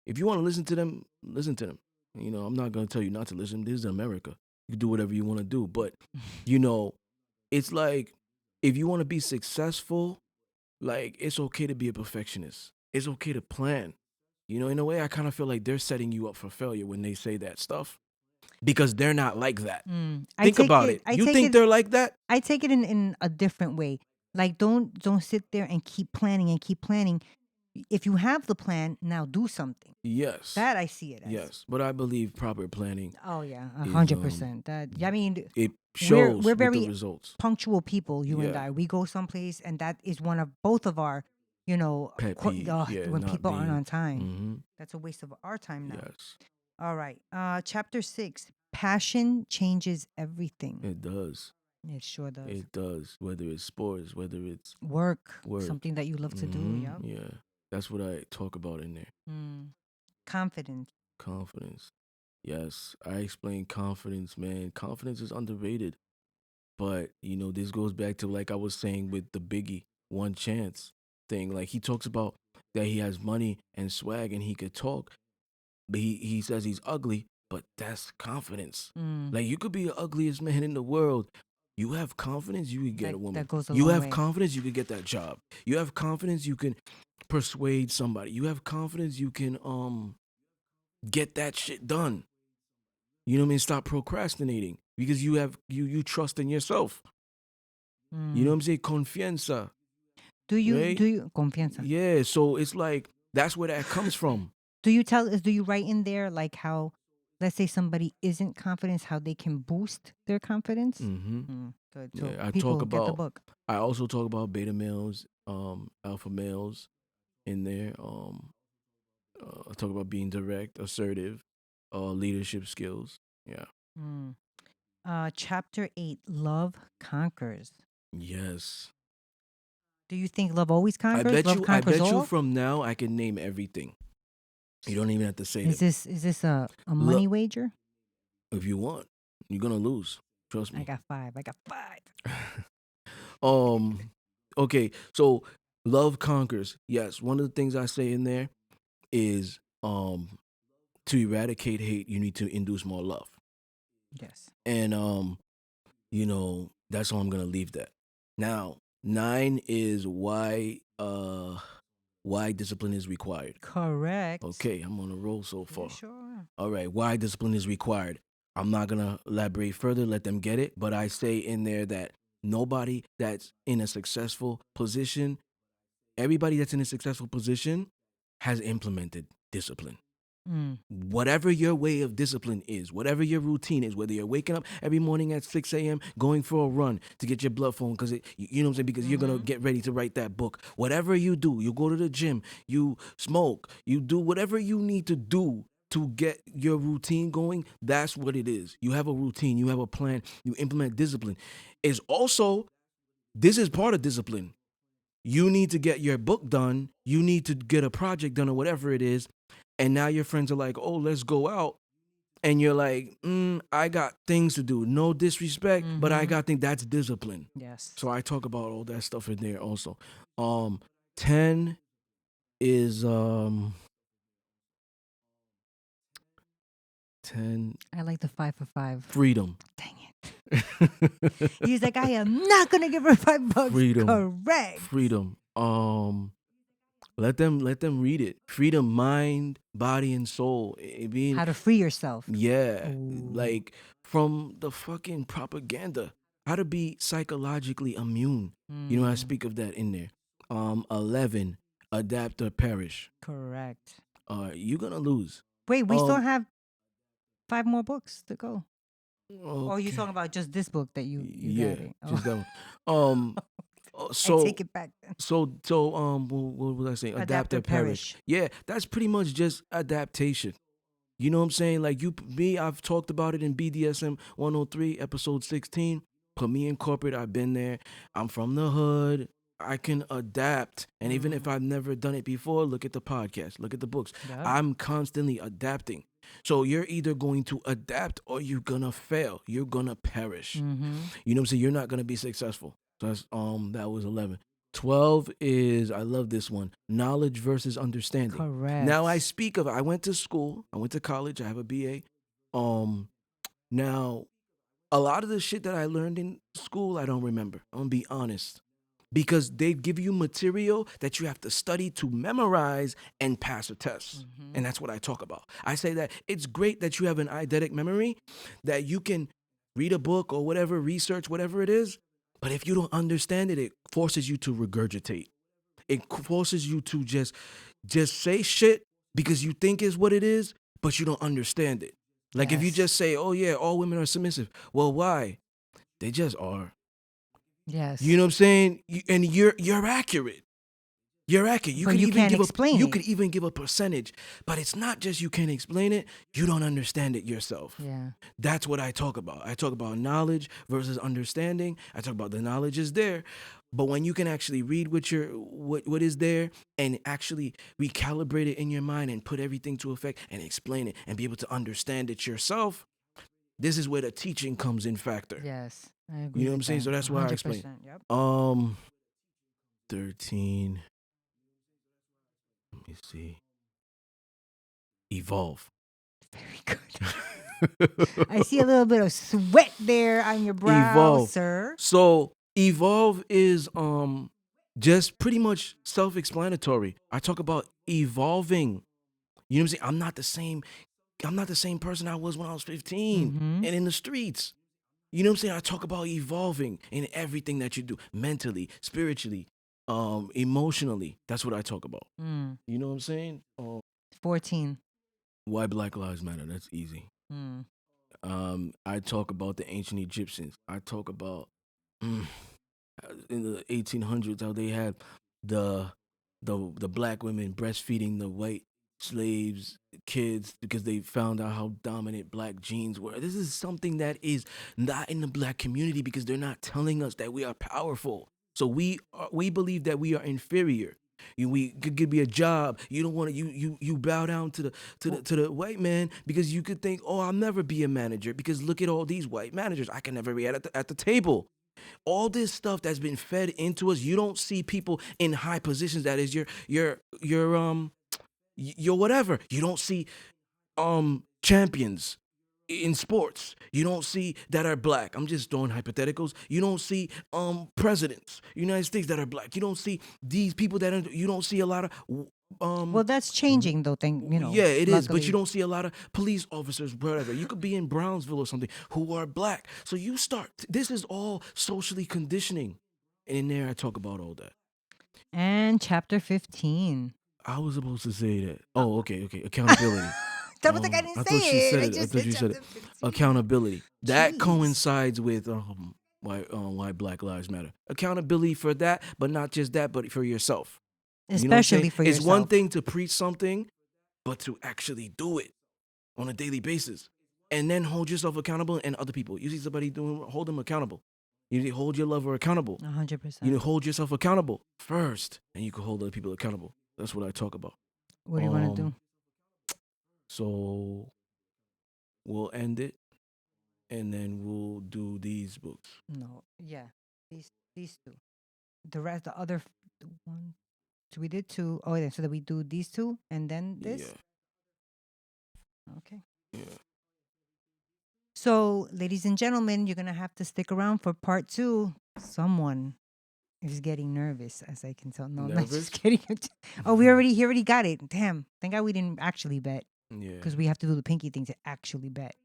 If you want to listen to them, listen to them. You know, I'm not gonna tell you not to listen. This is America. You can do whatever you want to do, but you know, it's like if you want to be successful, like it's okay to be a perfectionist. It's okay to plan. You know, in a way, I kind of feel like they're setting you up for failure when they say that stuff because they're not like that. I Think take about it. it. I You take think it. they're like that? I take it in a different way. Like don't sit there and keep planning and keep planning. If you have the plan, now do something. Yes. That I see it as. Yes, but I believe proper planning Oh yeah, is 100%. That I mean, it we're shows with the very results. punctual people. You and Yeah. I. We go someplace, and that is one of both of our, Pet peeves. Yeah, when not people aren't being. on time. Mm-hmm. That's a waste of our time now. Yes, All right. Chapter 6. Passion changes everything. it does. It sure does. It does. Whether it's sports, whether it's Work. work. Something that you love to do. Yep. Yeah, that's what I talk about in there. Confidence. Confidence. Yes, I explain confidence, man. Confidence is underrated. But, you know, this goes back to like I was saying with the Biggie one chance thing. Like he talks about that he has money and swag and he could talk, but he says he's ugly, but that's confidence. Like you could be the ugliest man in the world. You have confidence, you could get a woman. That goes a You long have way. confidence, you could get that job. You have confidence, you can persuade somebody. You have confidence, you can get that shit done. You know what I mean? Stop procrastinating because you trust in yourself. You know what I'm saying? Confianza. Do you Right? confianza? Yeah. So it's like that's where that comes from. Do you write in there like how, let's say somebody isn't confident, how they can boost their confidence? Good. So Yeah. people get the book. I also talk about beta males, alpha males in there. I talk about being direct, assertive, leadership skills. Yeah. Chapter 8. Love conquers. Yes. Do you think love always I conquers? bet Love you. I conquers bet you all? from now I can name everything. You don't even have to say Is them. this a money wager? If you want, you're gonna lose. Trust me. I got 5. I got 5. Okay, so love conquers. Yes, one of the things I say in there is to eradicate hate, you need to induce more love. Yes. And you know, that's how I'm gonna leave that. Now, 9 is why discipline is required. Correct. Okay, I'm on a roll so far. You sure? All right, why discipline is required. I'm not gonna elaborate further, let them get it, but I say in there that nobody that's in a successful position, everybody that's in a successful position has implemented discipline. Whatever your way of discipline is, whatever your routine is, whether you're waking up every morning at 6 a.m., going for a run to get your blood flowing, because you know what I'm saying, because you're gonna get ready to write that book. Whatever you do, you go to the gym, you smoke, you do whatever you need to do to get your routine going. That's what it is. You have a routine, you have a plan, you implement discipline. Is also, this is part of discipline. You need to get your book done, you need to get a project done or whatever it is. And now your friends are like, oh, let's go out. And you're like, I got things to do. No disrespect, but I got things. That's discipline. Yes. So I talk about all that stuff in there also. 10 is 10 I like the 5 for 5. freedom. Dang it. He's like, I am not gonna give her $5. Freedom. Correct. Freedom. Let them read it. Freedom, mind, body, and soul. How to free yourself. Yeah. Ooh. Like from the fucking propaganda. How to be psychologically immune. You know, I speak of that in there. 11, adapt or perish. Correct. You're gonna lose. Wait, we still have 5 more books to go. Okay. Or are you talking about just this book that you Yeah, got it? just that one. I So take it back then. what was I saying? Adapt Adapt or or perish. perish. Yeah, that's pretty much just adaptation. You know what I'm saying? Like me, I've talked about it in BDSM 103, episode 16. Put me in corporate. I've been there. I'm from the hood. I can adapt. And even if I've never done it before, look at the podcast, look at the books. Yep. I'm constantly adapting. So you're either going to adapt or you're gonna fail. You're gonna perish. Mm-hmm. You know what I'm saying? You're not gonna be successful. So that's that was 11. 12 is, I love this one, knowledge versus understanding. Correct. Now I went to school, I went to college, I have a BA. Now a lot of the shit that I learned in school I don't remember. I'm gonna be honest. Because they give you material that you have to study to memorize and pass a test. Mm-hmm. And that's what I talk about. I say that it's great that you have an eidetic memory, that you can read a book or whatever, research, whatever it is. But if you don't understand it, it forces you to regurgitate. It forces you to just say shit because you think is what it is, but you don't understand it. Like if you Yes. just say, "Oh yeah, all women are submissive." Well, why? They just are. Yes. You know what I'm saying? And you're accurate. You're accurate. But you can't explain you it. could even give a percentage, but it's not just you can't explain it, you don't understand it yourself. Yeah. That's what I talk about. I talk about knowledge versus understanding. I talk about the knowledge is there, but when you can actually read what is there and actually recalibrate it in your mind and put everything to effect and explain it and be able to understand it yourself, this is where the teaching comes in factor. Yes. I agree. You know what with I'm saying? that. So that's why I 100%. explain. Yep. 13. Let me see. Evolve. Very good. I see a little bit of sweat there on your brow, Evolve. sir. So evolve is just pretty much self-explanatory. I talk about evolving. You know what I'm saying? I'm not the same person I was when I was 15 Mm-hmm. and in the streets. You know what I'm saying? I talk about evolving in everything that you do, mentally, spiritually, emotionally. That's what I talk about. Mm. You know what I'm saying? 14. Why Black Lives Matter? That's easy. Mm. I talk about the ancient Egyptians. I talk about in the 1800s how they had the the black women breastfeeding the white slaves kids because they found out how dominant black genes were. This is something that is not in the black community because they're not telling us that we are powerful. So we believe that we are inferior. We could give you a job. You don't want to. You bow down to the white man because you could think, oh, I'll never be a manager because look at all these white managers. I can never be at the table. All this stuff that's been fed into us. You don't see people in high positions. That is your whatever. You don't see champions in sports. You don't see that are black. I'm just throwing hypotheticals. You don't see presidents, United States that are black. You don't see these people that are, you don't see a lot of Well, that's changing though. yeah, it is, but luckily. you don't see a lot of police officers, whatever. You could be in Brownsville or something who are black. So you start. This is all socially conditioning, and in there I talk about all that. And chapter 15. I was supposed to say that. Oh, okay. Accountability. That was like I didn't I say thought she it. said I it. I just thought said you said chapter it. 15. Accountability. That Jeez. coincides with why Black Lives Matter. Accountability for that, but not just that, but for yourself. You know what I'm Especially saying? for It's yourself. one thing to preach something, but to actually do it on a daily basis, and then hold yourself accountable and other people. You see somebody hold them accountable. You need to hold your lover accountable. 100%. You need to hold yourself accountable first, and you can hold other people accountable. That's what I talk about. What do you want to do? So we'll end it, and then we'll do these books. No. Yeah. These two. The rest, the other one. So we did two. Oh, yeah. So that we do these two and then this. Yeah. Okay. Yeah. So, ladies and gentlemen, you're gonna have to stick around for part 2. Someone is getting nervous, as I can tell. No, not Nervous? just kidding. Oh, he already got it. Damn. Thank God we didn't actually bet Yeah. because we have to do the pinky thing to actually bet.